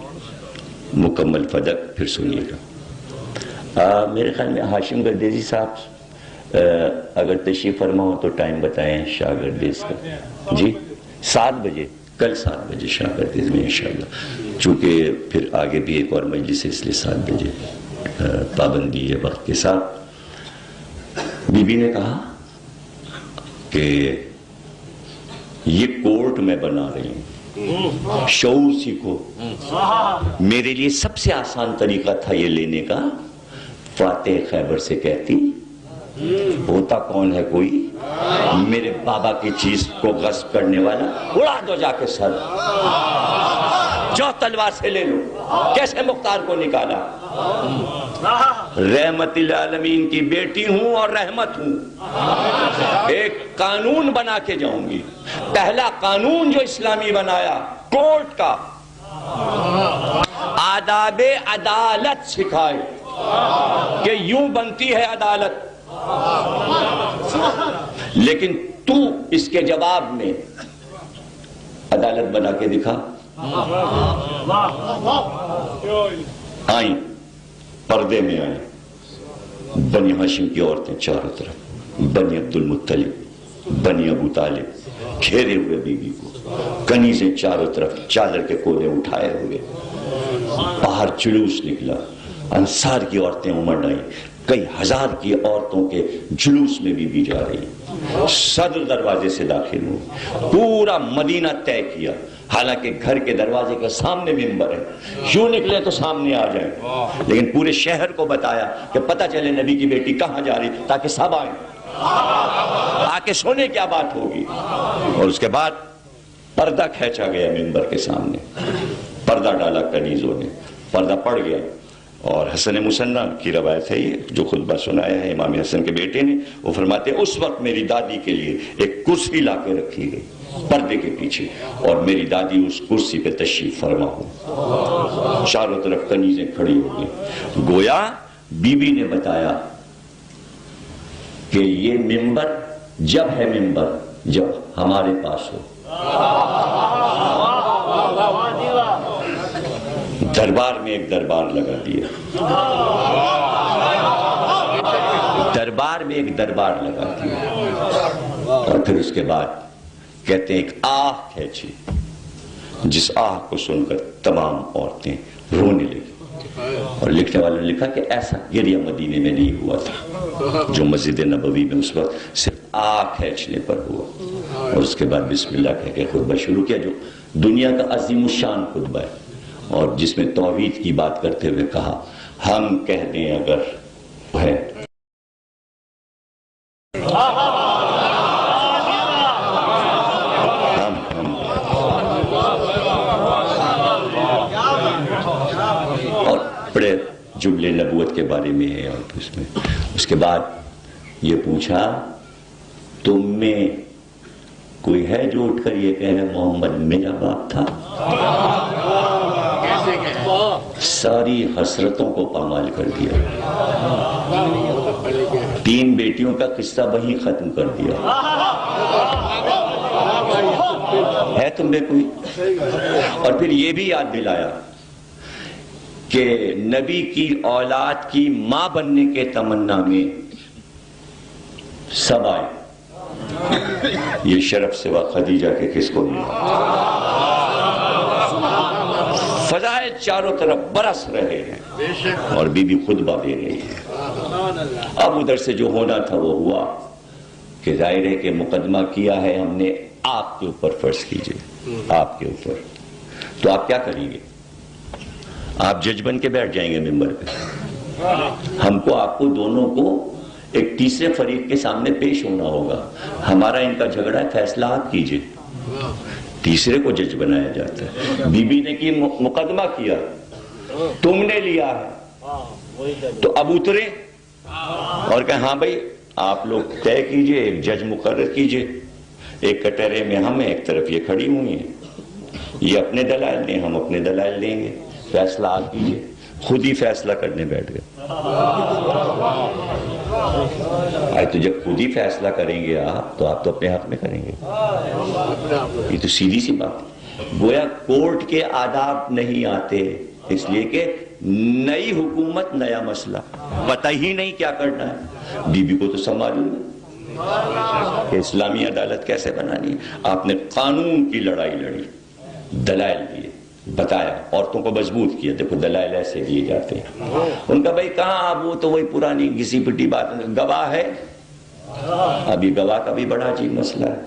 [SPEAKER 1] مکمل فدق پھر سنیے گا۔ میرے خیال میں ہاشم گردیزی صاحب اگر تشریف فرما ہو تو ٹائم بتائیں شاگردیز کا۔ جی 7 بجے، کل 7 بجے شاگردیز میں انشاءاللہ، چونکہ پھر آگے بھی ایک اور مجلس ہے، اس لیے 7 بجے پابندی ہے وقت کے ساتھ۔ بی بی نے کہا کہ یہ کورٹ میں بنا رہی ہوں، شعور سیکھو۔ میرے لیے سب سے آسان طریقہ تھا یہ لینے کا، فاتح خیبر سے کہتی ہوتا کون ہے کوئی میرے بابا کی چیز کو غصب کرنے والا، اڑا دو جا کے سر، جو تلوار سے لے لو۔ کیسے مختار کو نکالا؟ رحمت العالمین کی بیٹی ہوں اور رحمت ہوں، ایک قانون بنا کے جاؤں گی۔ پہلا قانون جو اسلامی بنایا کورٹ کا، آداب عدالت سکھائے کہ یوں بنتی ہے عدالت. لیکن تو اس کے جواب میں عدالت بنا کے دکھا. آئیں پردے میں آئیں بنی ہاشم کی عورتیں چاروں طرف، بنی عبد المطلب، بنی ابو طالب گھیرے ہوئے بیوی کو، کنیزیں چاروں طرف چادر کے کولے اٹھائے ہوئے. باہر جلوس نکلا، انصار کی عورتیں امڑ آئیں، کئی ہزار کی عورتوں کے جلوس میں بھی جا رہی. صدر دروازے سے داخل ہوئے، پورا مدینہ طے کیا. حالانکہ گھر کے دروازے کے سامنے ممبر ہے، یوں نکلے تو سامنے آ جائیں، لیکن پورے شہر کو بتایا کہ پتہ چلے نبی کی بیٹی کہاں جا رہی، تاکہ سب آئیں، آ کے سونے کیا بات ہوگی. اور اس کے بعد پردہ کھینچا گیا ممبر کے سامنے، پردہ ڈالا کنیزوں نے، پردہ پڑ گیا. اور حسن مصنع کی روایت ہے یہ جو خطبہ سنایا ہے امام حسن کے بیٹے نے، وہ فرماتے ہیں اس وقت میری دادی کے لیے ایک کرسی لا کے رکھی گئی پردے کے پیچھے، اور میری دادی اس کرسی پہ تشریف فرما ہو. چاروں طرف کنیزیں کھڑی ہو گئی. گویا بی بی نے بتایا کہ یہ ممبر جب ہے ممبر جب ہمارے پاس ہو. دربار میں ایک دربار لگا دیا، دربار میں ایک دربار لگا دیا. اور پھر اس کے بعد کہتے ہیں ایک آہ کھینچی، جس آہ کو سن کر تمام عورتیں رونے لگی. اور لکھنے والوں نے لکھا کہ ایسا گریہ مدینے میں نہیں ہوا تھا جو مسجد نبوی میں اس وقت صرف آہ کھینچنے پر ہوا. اور اس کے بعد بسم اللہ کہہ کے خطبہ شروع کیا، جو دنیا کا عظیم الشان خطبہ ہے، اور جس میں توحید کی بات کرتے ہوئے کہا ہم کہہ دیں اگر ہے اور بڑے جملے نبوت کے بارے میں ہے. اور اس کے بعد یہ پوچھا تم میں کوئی ہے جو اٹھ کر یہ کہے محمد میرا باپ تھا؟ ساری حسرتوں کو پامال کر دیا، 3 بیٹیوں کا قصہ وہیں ختم کر دیا. ہے تم میں کوئی؟ اور پھر یہ بھی یاد دلایا کہ نبی کی اولاد کی ماں بننے کے تمنا میں سب آئے. یہ شرف سوا خدیجہ کے کس کو ملا؟ فضائل چاروں طرف برس رہے ہیں اور بی بی خطبہ دے رہی ہے. اب ادھر سے جو ہونا تھا وہ ہوا کہ ظاہر ہے کہ مقدمہ کیا ہے ہم نے آپ کے اوپر، فرض کیجئے آپ کے اوپر، تو آپ کیا کریں گے؟ آپ جج بن کے بیٹھ جائیں گے ممبر پہ. ہم کو آپ کو دونوں کو ایک تیسرے فریق کے سامنے پیش ہونا ہوگا. ہمارا ان کا جھگڑا ہے، فیصلہ آپ کیجئے. تیسرے کو جج بنایا جاتا ہے. بی بی نے کی مقدمہ کیا، تم نے لیا ہے، تو اب اترے اور کہیں ہاں بھائی آپ لوگ طے کیجئے، ایک جج مقرر کیجئے. ایک کٹہرے میں ہم ہیں، ایک طرف یہ کھڑی ہوئی ہیں، یہ اپنے دلائل دیں، ہم اپنے دلائل دیں گے، فیصلہ آپ کیجئے. خود ہی فیصلہ کرنے بیٹھ گئے. تو جب خود ہی فیصلہ کریں گے آپ تو آپ تو اپنے حق میں کریں گے. یہ تو سیدھی سی بات ہے. گویا کورٹ کے آداب نہیں آتے، اس لیے کہ نئی حکومت نیا مسئلہ، پتہ ہی نہیں کیا کرنا ہے. بی بی کو تو سب معلوم ہے کہ اسلامی عدالت کیسے بنانی ہے. آپ نے قانون کی لڑائی لڑی، دلائل دیے، بتایا، عورتوں کو مضبوط کیا. دیکھو دلائل ایسے دیے جاتے ہیں. ان کا بھائی کہاں، اب وہ تو وہی پرانی گھسی پٹی بات، گواہ ہے. اب یہ گواہ کا بھی بڑا عجیب مسئلہ ہے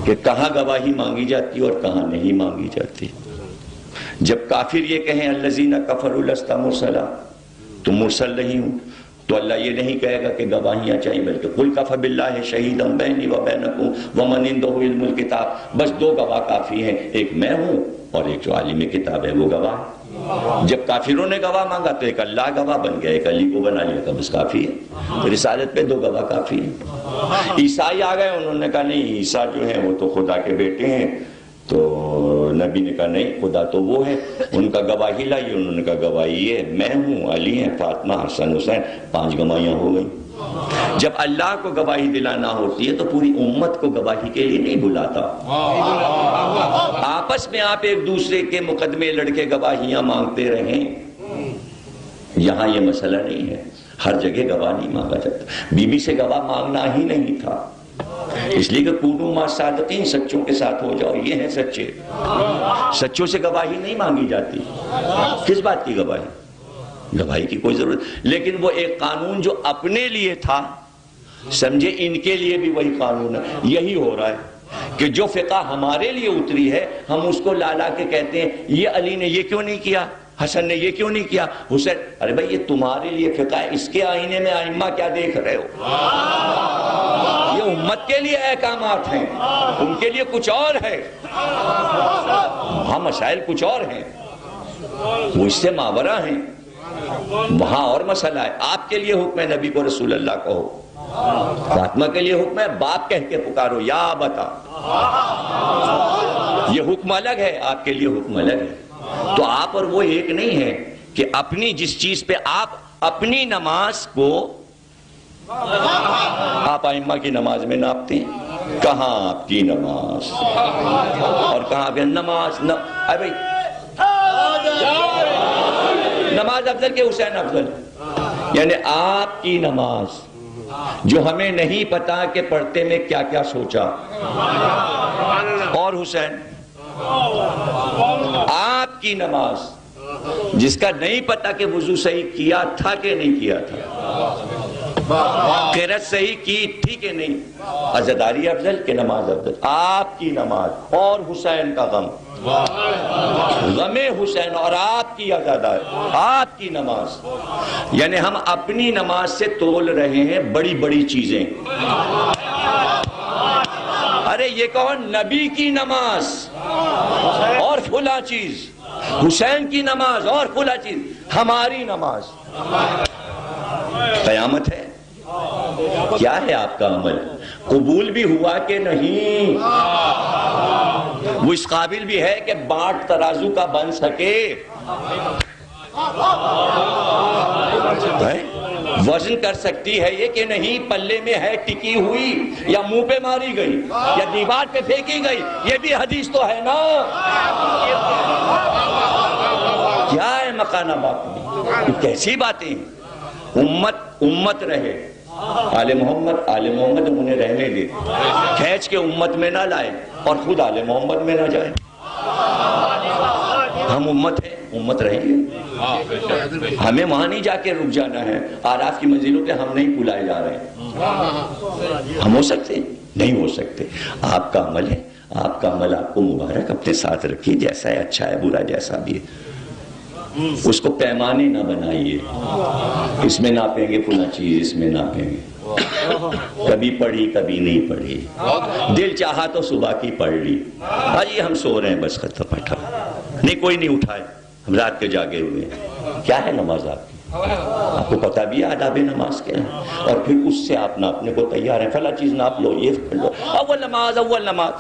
[SPEAKER 1] کہ کہاں گواہی مانگی جاتی اور کہاں نہیں مانگی جاتی. جب کافر یہ کہیں الذین کفروا لست مرسلا، تم مرسل نہیں ہوں، تو اللہ یہ نہیں کہے گا کہ گواہیاں چاہیے، بلکہ قل کفی باللہ شہیدا بینی و بینکم ومن عندہ علم الکتاب. بس 2 گواہ کافی ہیں، ایک میں ہوں اور ایک جو عالم کتاب ہے وہ گواہ. جب کافروں نے گواہ مانگا تو ایک اللہ گواہ بن گیا، ایک علی کو بنا لیا، تو بس کافی ہے. رسالت پہ 2 گواہ کافی ہیں. عیسائی آ گئے، انہوں نے کہا نہیں عیسیٰ جو ہیں وہ تو خدا کے بیٹے ہیں، تو نبی نے کہا نہیں، خدا تو وہ ہے، ان کا گواہی لائیے۔ انہوں نے کہا گواہی یہ میں ہوں، علی ہیں، فاطمہ، حسن، حسین، 5 گواہیاں ہو گئیں۔ جب اللہ کو گواہی دلانا ہوتی ہے تو پوری امت کو گواہی کے لیے نہیں بلاتا، آپس میں آپ ایک دوسرے کے مقدمے لڑکے گواہیاں مانگتے رہیں۔ یہاں یہ مسئلہ نہیں ہے، ہر جگہ گواہ نہیں مانگا جاتا۔ بی بی سے گواہ مانگنا ہی نہیں تھا، اس لیے کہ کونوا مع الصادقین، سچوں کے ساتھ ہو جاؤ، یہ ہیں سچے۔ سچوں سے گواہی نہیں مانگی جاتی۔ کس بات کی گواہی؟ گواہی کی کوئی ضرورت، لیکن وہ ایک قانون جو اپنے لیے تھا، سمجھے ان کے لیے بھی وہی قانون ہے۔ یہی ہو رہا ہے کہ جو فقہ ہمارے لیے اتری ہے، ہم اس کو لا کے کہتے ہیں یہ علی نے یہ کیوں نہیں کیا، حسن نے یہ کیوں نہیں کیا، حسین۔ ارے بھائی یہ تمہارے لیے فقہ ہے، اس کے آئینے میں ائمہ کیا دیکھ رہے ہو؟ یہ امت کے لیے احکامات ہیں، ان کے لیے کچھ اور ہے، وہاں مسائل کچھ اور ہیں، وہ اس سے ماورا ہیں، وہاں اور مسئلہ ہے۔ آپ کے لیے حکم ہے نبی کو رسول اللہ کہو، فاطمہ کے لیے حکم ہے باپ کہہ کے پکارو یا بتا، یہ حکم الگ ہے، آپ کے لیے حکم الگ ہے۔ تو آپ اور وہ ایک نہیں ہے کہ اپنی جس چیز پہ آپ اپنی نماز کو آپ ائمہ کی نماز میں ناپتے ہیں، کہاں آپ کی نماز اور کہاں پہ نماز بھائی نماز افضل کہ حسین افضل؟ یعنی آپ کی نماز جو ہمیں نہیں پتا کہ پڑھتے میں کیا کیا سوچا، اور حسین آپ کی نماز جس کا نہیں پتا کہ وضو صحیح کیا تھا کہ نہیں کیا تھا، قرأت صحیح کی تھی کہ نہیں، عزاداری افضل کہ نماز افضل؟ آپ کی نماز اور حسین کا غم، غم حسین اور آپ کی عزاداری، آپ کی نماز، یعنی ہم اپنی نماز سے تول رہے ہیں بڑی بڑی چیزیں۔ ارے یہ کہو نبی کی نماز اور فلاں چیز، حسین کی نماز اور فلاں چیز، ہماری نماز، قیامت ہے۔ کیا ہے آپ کا عمل؟ قبول بھی ہوا کہ نہیں؟ وہ اس قابل بھی ہے کہ بانٹ ترازو کا بن سکے؟ وزن کر سکتی ہے یہ کہ نہیں؟ پلے میں ہے ٹکی ہوئی یا منہ پہ ماری گئی یا دیوار پہ پھینکی گئی؟ یہ بھی حدیث تو ہے نا۔ کیا ہے مکانہ باقی؟ کیسی باتیں ہیں؟ امت رہے، آل محمد انہیں رہنے دے، کھینچ کے امت میں نہ لائے اور خود آل محمد میں نہ جائے۔ ہم امت ہیں، امت رہیں گے، ہمیں وہاں نہیں جا کے رک جانا ہے، آراف کی منزلوں پہ ہم نہیں بلائے جا رہے ہیں۔ ہم ہو سکتے نہیں ہو سکتے۔ آپ کا عمل ہے، آپ کا عمل آپ کو مبارک، اپنے ساتھ رکھیے، جیسا ہے اچھا ہے، برا جیسا بھی ہے، اس کو پیمانے نہ بنائیے، اس میں ناپیں گے فلاں چیز، اس میں ناپیں گے، کبھی پڑھی کبھی نہیں پڑھی، دل چاہا تو صبح کی پڑھ لی، آج یہ ہم سو رہے ہیں بس ختم، بیٹھا نہیں، کوئی نہیں اٹھائے، ہم رات کے جاگے ہوئے ہیں۔ کیا ہے نماز آپ کی؟ آپ کو پتا بھی ہے آداب نماز کیا ہے، اور پھر اس سے آپ ناپنے کو تیار ہیں، فلاں چیز ناپ لو، یہ کر لو، اول نماز اول نماز،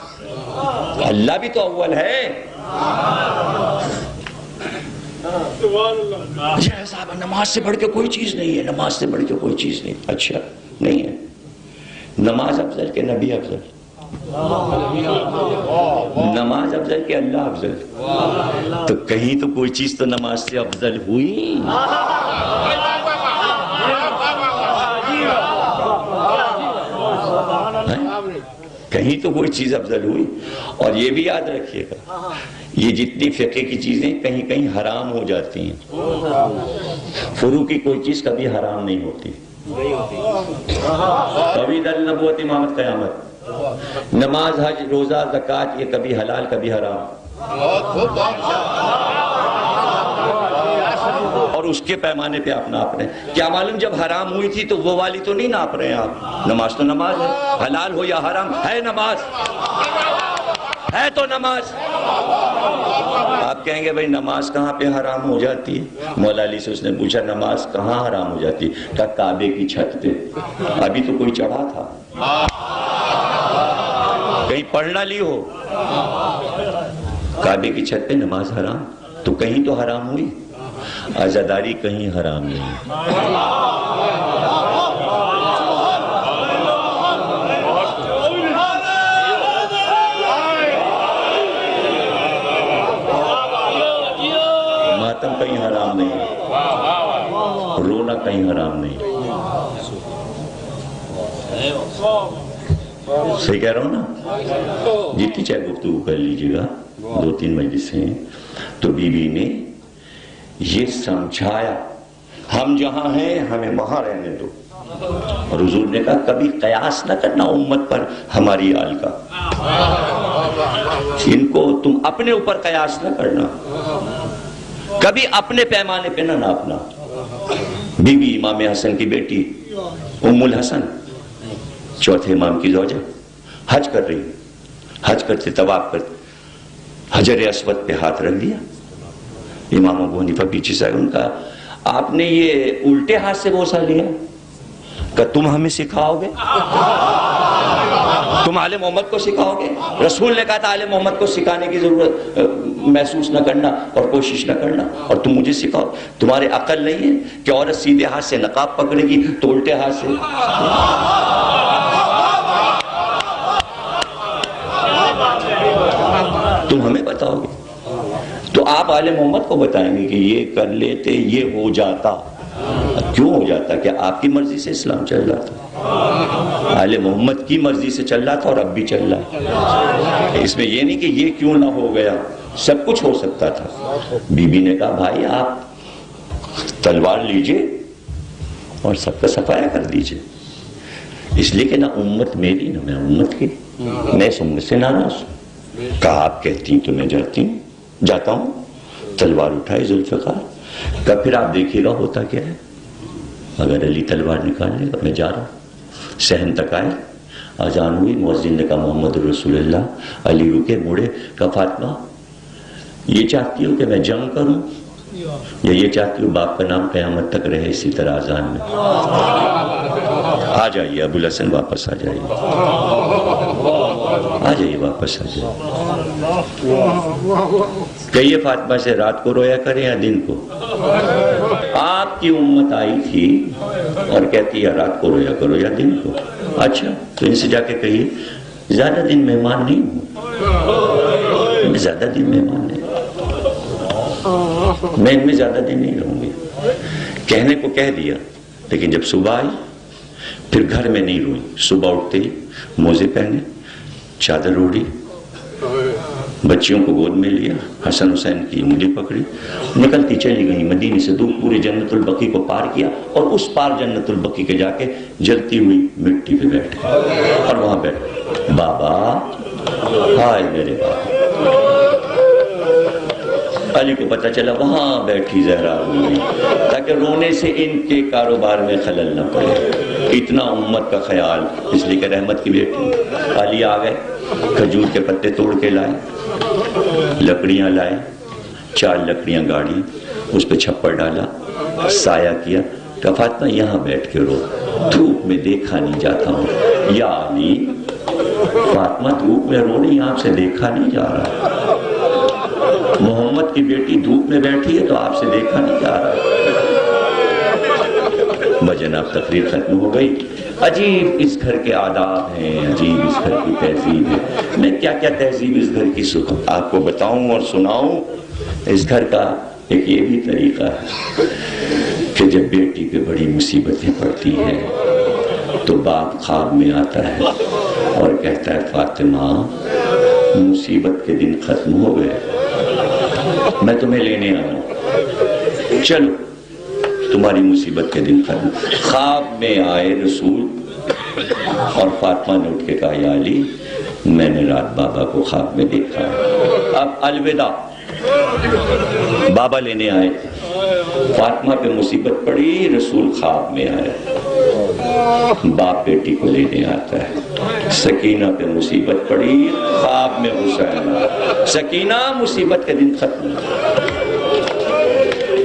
[SPEAKER 1] اللہ بھی تو اول ہے۔ صاحب نماز سے بڑھ کے کوئی چیز نہیں ہے، نماز سے بڑھ کے کوئی چیز نہیں، اچھا نہیں ہے، نماز افضل کہ نبی افضل؟ نماز افضل کہ اللہ افضل؟ تو کہیں تو کوئی چیز تو نماز سے افضل ہوئی۔ کہیں تو کوئی چیز افضل ہوئی۔ اور یہ بھی یاد رکھیے گا، یہ جتنی فقہ کی چیزیں کہیں کہیں حرام ہو جاتی ہیں، فروع کی کوئی چیز کبھی حرام نہیں ہوتی۔ توحید النبوت امامت قیامت، نماز حج روزہ زکوٰۃ، یہ کبھی حلال کبھی حرام، اور اس کے پیمانے پہ آپ ناپ رہے ہیں۔ کیا معلوم جب حرام ہوئی تھی تو وہ والی تو نہیں ناپ رہے ہیں آپ؟ نماز تو نماز ہے، حلال ہو یا حرام ہے نماز، ہے تو نماز۔ آپ کہیں گے بھائی نماز کہاں پہ حرام ہو جاتی ہے؟ مولا علی سے اس نے پوچھا نماز کہاں حرام ہو جاتی ہے؟ کہا کعبے کی چھت پہ، ابھی تو کوئی چڑھا تھا، کہیں پڑھ نہ لی ہو. کعبے کی چھت پہ نماز حرام تو کہیں تو حرام ہوئی. عزاداری کہیں حرام نہیں. ماتم کہیں حرام نہیں. رونا کہیں حرام نہیں. صحیح کہہ رہا ہوں نا؟ جتنی چاہے گفتگو کر لیجئے گا, 2-3 مجلسیں ہیں, تو بی بی نے یہ سمجھایا ہم جہاں ہیں ہمیں وہاں رہنے دو. اور حضور نے کہا کبھی قیاس نہ کرنا امت پر ہماری آل کا. ان کو تم اپنے اوپر قیاس نہ کرنا, کبھی اپنے پیمانے پہ نہ ناپنا. بی بی امام حسن کی بیٹی ام الحسن, چوتھے امام کی زوجہ, حج کر رہی. حج کرتے طواف کرتے حجر اسود پہ ہاتھ رکھ دیا. امام ابو حنیفہ پیچھے سے ان کا آپ نے یہ الٹے ہاتھ سے بوسہ لیا, کہ تم ہمیں سکھاؤ گے؟ تم آل محمد کو سکھاؤ گے؟ رسول نے کہا تھا آل محمد کو سکھانے کی ضرورت محسوس نہ کرنا اور کوشش نہ کرنا, اور تم مجھے سکھاؤ. تمہارے عقل نہیں ہے کہ عورت سیدھے ہاتھ سے نقاب پکڑے گی تو الٹے ہاتھ سے؟ تم ہمیں بتاؤ گے تو آپ آل محمد کو بتائیں گے کہ یہ کر لیتے یہ ہو جاتا. کیوں ہو جاتا؟ کہ آپ کی مرضی سے اسلام چل رہا تھا, آل محمد کی مرضی سے چل رہا تھا اور اب بھی چل رہا ہے. اس میں یہ نہیں کہ یہ کیوں نہ ہو گیا, سب کچھ ہو سکتا تھا. بی بی نے کہا بھائی آپ تلوار لیجئے اور سب کا صفایا کر دیجئے, اس لیے کہ نہ امت میری نہ میں امت کی, میں اس امت سے ناراض ہوں. کہا آپ کہتی ہیں تو میں جاتا ہوں. تلوار اٹھائی ذوالفقار. کہا پھر آپ دیکھیے گا ہوتا کیا ہے. اگر علی تلوار نکال لے گا, میں جا رہا ہوں. صحن تک آئے, اذان ہوئی, مؤذن نے کہا محمد رسول اللہ. علی رکے, مڑے, کہا فاطمہ یہ چاہتی ہو کہ میں جنگ کروں یا یہ چاہتی ہو باپ کا نام قیامت تک رہے اسی طرح اذان میں؟ آ جائیے ابو الحسن, واپس آ جائیے, آ جائیے واپس آ جائیے. کہیے فاطمہ سے رات کو رویا کریں یا دن کو؟ آپ کی امت آئی تھی اور کہتی ہے رات کو رویا کرو یا دن کو. اچھا تو ان سے جا کے کہیے زیادہ دن مہمان نہیں ہوں, میں زیادہ دن مہمان نہیں, میں ان میں زیادہ دن نہیں رہوں گی. کہنے کو کہہ دیا, لیکن جب صبح آئی پھر گھر میں نہیں روئی. صبح اٹھتے ہی موزے پہنے, چادر اوڑھی, بچیوں کو گود میں لیا, حسن حسین کی انگلی پکڑی, نکلتی چلی گئی مدینے سے دور, پورے جنت البقیع کو پار کیا اور اس پار جنت البقیع کے جا کے جلتی ہوئی مٹی پہ بیٹھے اور وہاں بیٹھے. بابا ہائے میرے بابا. علی کو پتہ چلا وہاں بیٹھی زہرا ہوئی, تاکہ رونے سے ان کے کاروبار میں خلل نہ پڑے. اتنا امت کا خیال, اس لیے کہ رحمت کی بیٹی. علی آ گئے, کھجور کے پتے توڑ کے لائے, لکڑیاں لائے, 4 لکڑیاں گاڑی, اس پہ چھپر ڈالا, سایہ کیا. کہا فاطمہ یہاں بیٹھ کے رو, دھوپ میں دیکھا نہیں جاتا ہوں. یا علی فاطمہ دھوپ میں رو رہی, آپ سے دیکھا نہیں جا رہا. محمد کی بیٹی دھوپ میں بیٹھی ہے تو آپ سے دیکھا نہیں جا رہا. بجناب تقریر ختم ہو گئی. عجیب اس گھر کے آداب ہیں, عجیب اس گھر کی تہذیب ہے. میں کیا کیا تہذیب اس گھر کی آپ کو بتاؤں اور سناؤں. اس گھر کا ایک یہ بھی طریقہ ہے کہ جب بیٹی پہ بڑی مصیبتیں پڑتی ہیں تو باپ خواب میں آتا ہے اور کہتا ہے فاطمہ مصیبت کے دن ختم ہو گئے, میں تمہیں لینے آیا ہوں, چلو تمہاری مصیبت کے دن ختم. خواب میں آئے رسول اور فاطمہ نے اٹھ کے کہا یا علی میں نے رات بابا کو خواب میں دیکھا. اب الوداع. بابا لینے آئے, فاطمہ پہ مصیبت پڑی, رسول خواب میں آئے. باپ بیٹی کو لینے آتا ہے. سکینہ پہ مصیبت پڑی, خواب میں حسین. سکینہ مصیبت کا دن ختم.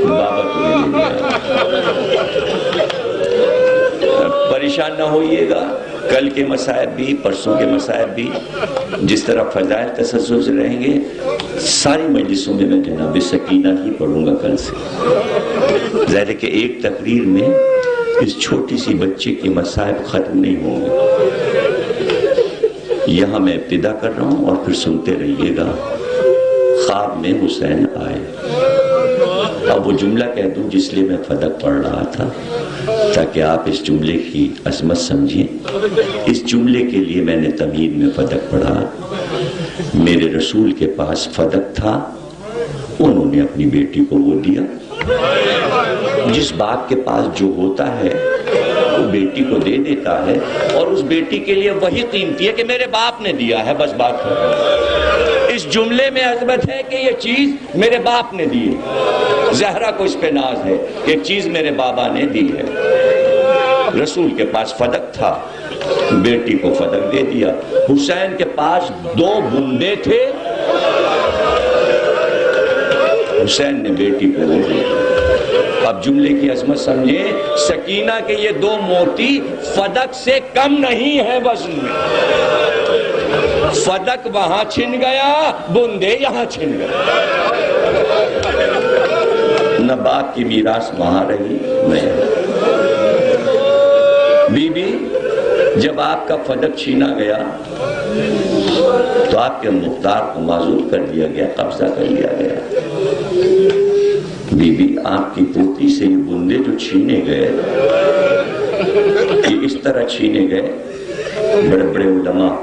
[SPEAKER 1] بابا کو لینے آیا. پریشان نہ ہوئیے گا, کل کے مصائب بھی، پرسوں کے مصائب بھی، جس طرح فضائل تسلسل سے رہیں گے، ساری مجلسوں میں میں جناب سکینہ ہی پڑھوں گا کل سے۔ ظاہر ہے کہ ایک تقریر میں اس چھوٹی سی بچے کے مصائب ختم نہیں ہوں گے۔ یہاں میں ابتدا کر رہا ہوں اور پھر سنتے رہیے گا۔ خواب میں حسین آئے۔ اب وہ جملہ کہہ دوں جس لیے میں فدق پڑھ رہا تھا، تاکہ آپ اس جملے کی عظمت سمجھیں۔ اس جملے کے لیے میں نے تمہید میں فدق پڑھا۔ میرے رسول کے پاس فدق تھا، انہوں نے اپنی بیٹی کو وہ دیا۔ جس باپ کے پاس جو ہوتا ہے وہ بیٹی کو دے دیتا ہے، اور اس بیٹی کے لیے وہی قیمتی ہے کہ میرے باپ نے دیا ہے، بس بات ہے۔ اس جملے میں عظمت ہے کہ یہ چیز میرے باپ نے دی ہے۔ زہرا کو اس پہ ناز ہے کہ ایک چیز میرے بابا نے دی ہے۔ رسول کے پاس فدق تھا، بیٹی کو فدق دے دیا۔ حسین کے پاس 2 بندے تھے، حسین نے بیٹی کو وہ دیا۔ اب جملے کی عظمت سمجھیں، سکینہ کے یہ 2 موتی فدق سے کم نہیں ہے وزن میں۔ فدق وہاں چھن گیا، بندے یہاں چھن گئے۔ نہ باپ کی میراث وہاں رہی، نہیں۔ بی بی جب آپ کا فدق چھینا گیا تو آپ کے مختار کو معزول کر دیا گیا، قبضہ کر لیا گیا۔ بی بی آپ کی پوتی سے یہ بندے جو چھینے گئے، یہ اس طرح چھینے گئے۔ بڑے بڑے علماء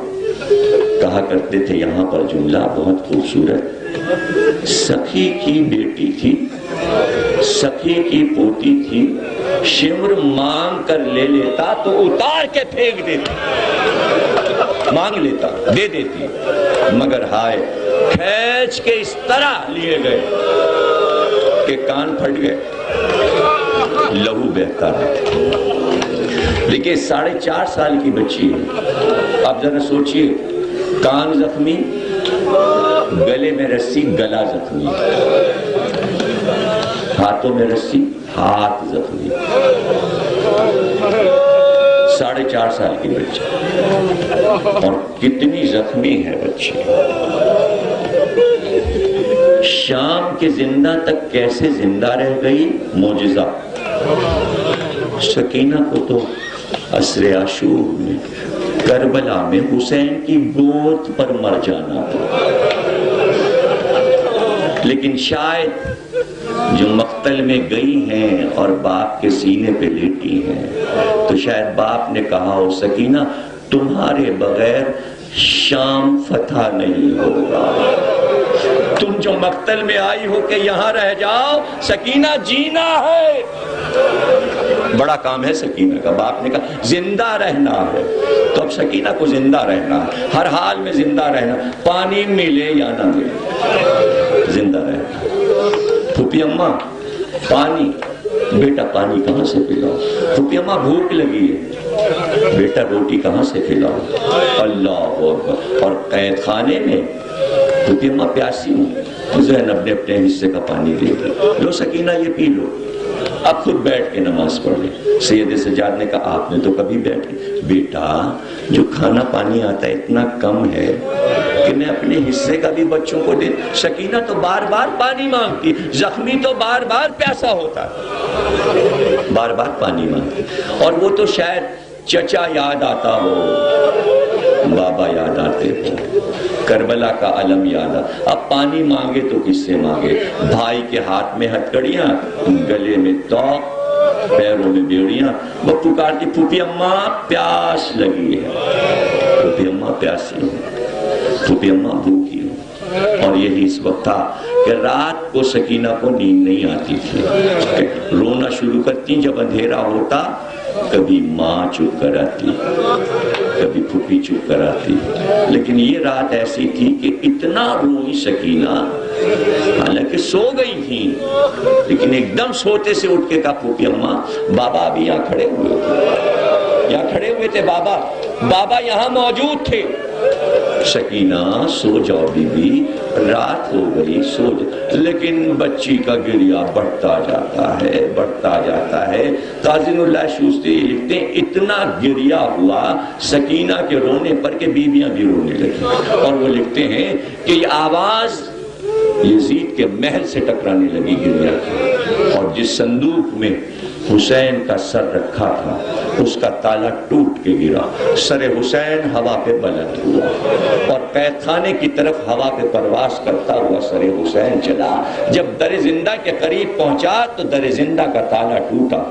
[SPEAKER 1] کہا کرتے تھے یہاں پر جملہ بہت خوبصورت، سخی کی بیٹی تھی، سخی کی پوتی تھی، شمر مانگ کر لے لیتا تو اتار کے پھینک دیتی، مانگ لیتا دے دیتی، مگر ہائے کھینچ کے اس طرح لیے گئے کہ کان پھٹ گئے، لہو بہتا ہے۔ دیکھیں 4.5 سال کی بچی ہے، اب ذرا سوچئے، کان زخمی، گلے میں رسی، گلا زخمی، ہاتھوں میں رسی، ہاتھ زخمی۔ 4.5 سال کی بچی، اور کتنی زخمی ہے بچی۔ شام کے زندہ تک کیسے زندہ رہ گئی، معجزہ۔ سکینہ کو تو عصر عاشور میں، کربلا میں حسین کی گود پر مر جانا تھا، لیکن شاید جو مقتل میں گئی ہیں اور باپ کے سینے پہ لیٹی ہیں، تو شاید باپ نے کہا ہو سکینہ تمہارے بغیر شام فتح نہیں ہوگا، تم جو مقتل میں آئی ہو کہ یہاں رہ جاؤ، سکینہ جینا ہے۔ بڑا کام ہے سکینہ کا، باپ نے کہا زندہ رہنا ہے، تو اب سکینہ کو زندہ رہنا ہے، ہر حال میں زندہ رہنا، پانی ملے یا نہ ملے زندہ رہنا۔ پھوپھی اماں پانی، بیٹا پانی کہاں سے پلاؤ؟ پھوپھی اماں بھوک لگی ہے، بیٹا روٹی کہاں سے کھلاؤ؟ اللہ اکبر۔ اور قید خانے میں پھوپھی اماں پیاسی ہوں تو زینب نے اپنے حصے کا پانی دے دیا، لو سکینہ یہ پی لو، اب خود بیٹھ کے نماز پڑھ لے۔ سید سجاد نے کہا آپ نے تو کبھی بیٹھے، بیٹا جو کھانا پانی آتا ہے اتنا کم ہے کہ میں اپنے حصے کا بھی بچوں کو دے۔ سکینہ تو بار بار پانی مانگتی، زخمی تو بار بار پیاسا ہوتا ہے، بار بار پانی مانگتی، اور وہ تو شاید چچا یاد آتا ہو، بابا یاد آتے ہو، کربلا کا علم یاد آ۔ اب پانی مانگے تو کس سے مانگے؟ بھائی کے ہاتھ میں ہتکڑیاں، گلے میں توق، پیروں میں بیڑیاں، وہ پکارتی پھوپھی اماں پیاس لگی ہے، پھوپھی اماں پیاسی ہوں، پھوپھی اماں بھوکی ہوں۔ اور یہی اس وقت تھا کہ رات کو سکینہ کو نیند نہیں آتی تھی، رونا شروع کرتی جب اندھیرا ہوتا، کبھی ماں چپ کر آتی، کبھی پھوپھی چپ کر آتی، لیکن یہ رات ایسی تھی کہ اتنا روئی سکینہ، حالانکہ سو گئی تھی، لیکن ایک دم سوتے سے اٹھ کے کہا پھوپھی اماں بابا ابھی یہاں کھڑے ہوئے تھے، یہاں کھڑے ہوئے تھے بابا، بابا یہاں موجود تھے، سکینہ سو جاؤ بی بی، رات ہو گئی، سو جاؤ. لیکن بچی کا گریہ بڑھتا جاتا ہے. قاضی اللہ شوستی لکھتے ہیں اتنا گریہ ہوا سکینہ کے رونے پر کہ بیویاں بھی رونے لگی. اور وہ لکھتے ہیں کہ یہ آواز یزید کے محل سے ٹکرانے لگی گریہ کی، اور جس صندوق میں حسین کا سر رکھا تھا اس کا تالا ٹوٹ کے گرا. سر حسین ہوا پہ بلند ہوا اور قید خانے کی طرف ہوا پہ پرواز کرتا ہوا سر حسین چلا. جب در زندہ کے قریب پہنچا تو در زندہ کا تالا ٹوٹا،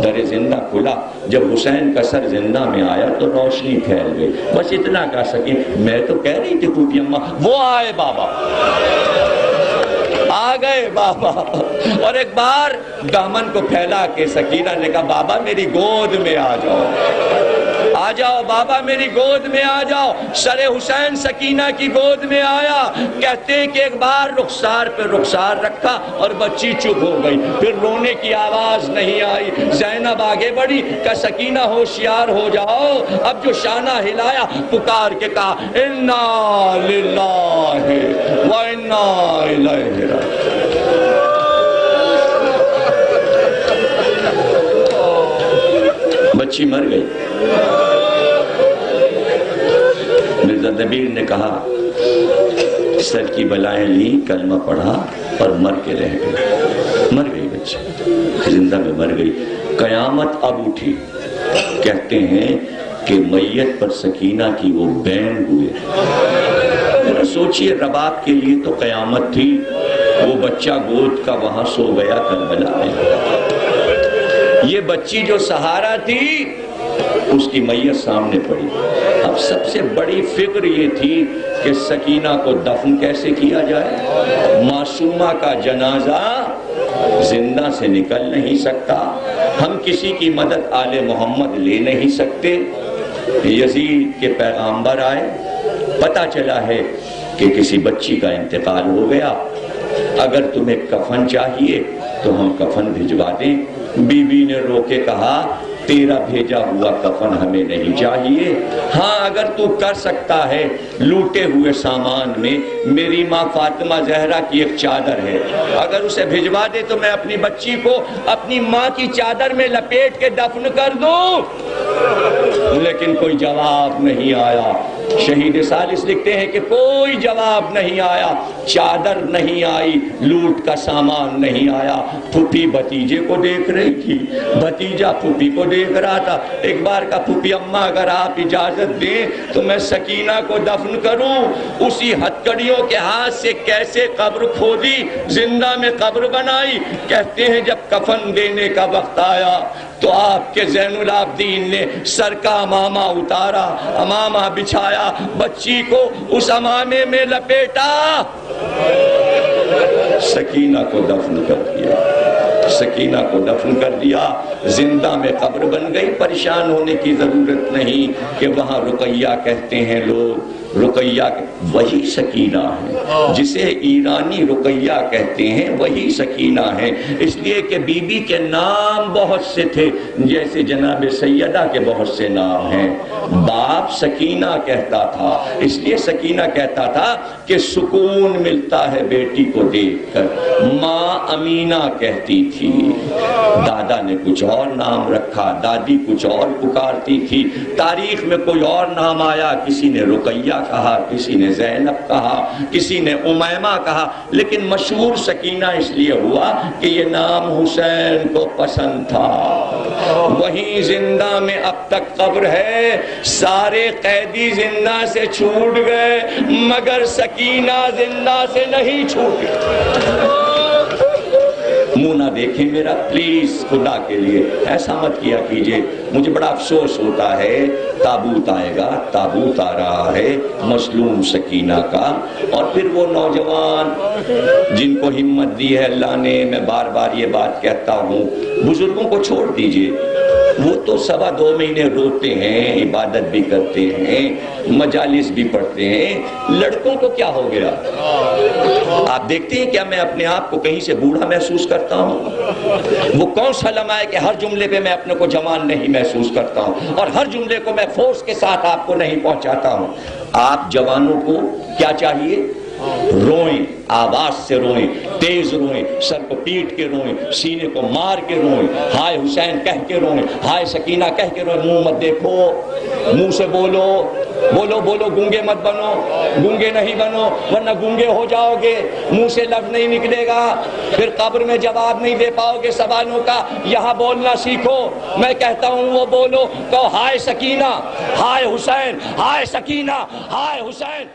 [SPEAKER 1] در زندہ کھلا. جب حسین کا سر زندہ میں آیا تو روشنی پھیل گئی. بس اتنا کہہ سکیں. میں تو کہہ رہی تھی پھوپھی اماں، وہ آئے بابا، آ گئے بابا. اور ایک بار دامن کو پھیلا کے سکینہ نے کہا بابا میری گود میں آ جاؤ، آ جاؤ بابا میری گود میں آ جاؤ. سر حسین سکینہ کی گود میں آیا. کہتے ہیں کہ ایک بار رخسار پہ رخسار رکھا اور بچی چپ ہو گئی. پھر رونے کی آواز نہیں آئی. زینب آگے بڑھی کہ سکینہ ہوشیار ہو جاؤ. اب جو شانہ ہلایا پکار کے کہا انا للہ و انا الیہ راجعون. بچی مر گئی. مرزا دبیر نے کہا سر کی بلائیں لی، کلمہ پڑھا اور مر کے رہ گئی. مر گئی بچی، زندہ میں مر گئی. قیامت اب اٹھی. کہتے ہیں کہ میت پر سکینہ کی وہ بین ہوئے. سوچئے رباب کے لیے تو قیامت تھی. وہ بچہ گود کا وہاں سو گیا کربلا میں. یہ بچی جو سہارا تھی اس کی میت سامنے پڑی. اب سب سے بڑی فکر یہ تھی کہ سکینہ کو دفن کیسے کیا جائے. معصومہ کا جنازہ زندہ سے نکل نہیں سکتا. ہم کسی کی مدد آل محمد لے نہیں سکتے. یزید کے پیغامبر آئے، پتہ چلا ہے کہ کسی بچی کا انتقال ہو گیا. اگر تمہیں کفن چاہیے تو ہم کفن بھجوا دیں. بی بی نے رو کے کہا تیرا بھیجا ہوا کفن ہمیں نہیں چاہیے. ہاں اگر تو کر سکتا ہے لوٹے ہوئے سامان میں میری ماں فاطمہ زہرا کی ایک چادر ہے، اگر اسے بھجوا دے تو میں اپنی بچی کو اپنی ماں کی چادر میں لپیٹ کے دفن کر دوں. لیکن کوئی جواب نہیں آیا. شہید ثالث لکھتے ہیں کہ کوئی جواب نہیں آیا. چادر نہیں آئی، لوٹ کا سامان نہیں آیا. پھوپھی بھتیجے کو دیکھ رہی تھی، بھتیجا پھوپھی کو دیکھ رہا تھا. ایک بار کا پھوپھی اماں اگر آپ اجازت دیں تو میں سکینہ کو دفن کروں. اسی ہتکڑیوں کے ہاتھ سے کیسے قبر کھودی، زندہ میں قبر بنائی. کہتے ہیں جب کفن دینے کا وقت آیا تو آپ کے زین العابدین نے سر کا امامہ اتارا، امامہ بچھایا، بچی کو اس امامے میں لپیٹا، سکینہ کو دفن کر دیا. سکینہ کو دفن کر دیا. زندہ میں قبر بن گئی. پریشان ہونے کی ضرورت نہیں کہ وہاں رقیہ کہتے ہیں لوگ. رقیہ وہی سکینہ ہے جسے ایرانی رقیہ کہتے ہیں، وہی سکینہ ہے. اس لیے کہ بی بی کے نام بہت سے تھے، جیسے جناب سیدہ کے بہت سے نام ہیں. باپ سکینہ کہتا تھا، اس لیے سکینہ کہتا تھا کہ سکون ملتا ہے بیٹی کو دیکھ کر. ماں امینہ کہتی تھی. دادا نے کچھ اور نام رکھا، دادی کچھ اور پکارتی تھی. تاریخ میں کوئی اور نام آیا، کسی نے رقیہ کہا، کسی نے زینب کہا، کسی نے امیمہ کہا. لیکن مشہور سکینہ اس لیے ہوا کہ یہ نام حسین کو پسند تھا. وہیں زندہ میں اب تک قبر ہے. سارے قیدی زندہ سے چھوٹ گئے مگر سکینہ زندہ سے نہیں چھوٹی. منہ نہ دیکھیں میرا پلیز، خدا کے لیے ایسا مت کیا کیجئے. مجھے بڑا افسوس ہوتا ہے. تابوت آئے گا، تابوت آ رہا ہے مظلوم سکینہ کا. اور پھر وہ نوجوان جن کو ہمت دی ہے اللہ نے، میں بار بار یہ بات کہتا ہوں، بزرگوں کو چھوڑ دیجئے. وہ تو 2.25 مہینے روتے ہیں، عبادت بھی کرتے ہیں، مجالس بھی پڑھتے ہیں۔ لڑکوں کو کیا ہو گیا؟ آپ دیکھتے ہیں کیا میں اپنے آپ کو کہیں سے بوڑھا محسوس کرتا ہوں؟ وہ کون سا لمحہ ہے کہ ہر جملے پہ میں اپنے کو جوان نہیں محسوس کرتا ہوں، اور ہر جملے کو میں فورس کے ساتھ آپ کو نہیں پہنچاتا ہوں۔ آپ جوانوں کو کیا چاہیے؟ روئیں، آواز سے روئیں، تیز روئیں، سر کو پیٹ کے روئیں، سینے کو مار کے روئیں، ہائے حسین کہہ کے روئیں، ہائے سکینہ کہہ کے روئیں۔ منہ مت دیکھو، منہ سے بولو، بولو بولو، گونگے مت بنو، گونگے نہیں بنو ورنہ گونگے ہو جاؤ گے، منہ سے لفظ نہیں نکلے گا، پھر قبر میں جواب نہیں دے پاؤ گے سوالوں کا۔ یہاں بولنا سیکھو، میں کہتا ہوں وہ بولو، کہو ہائے سکینہ، ہائے حسین، ہائے سکینہ، ہائے حسین۔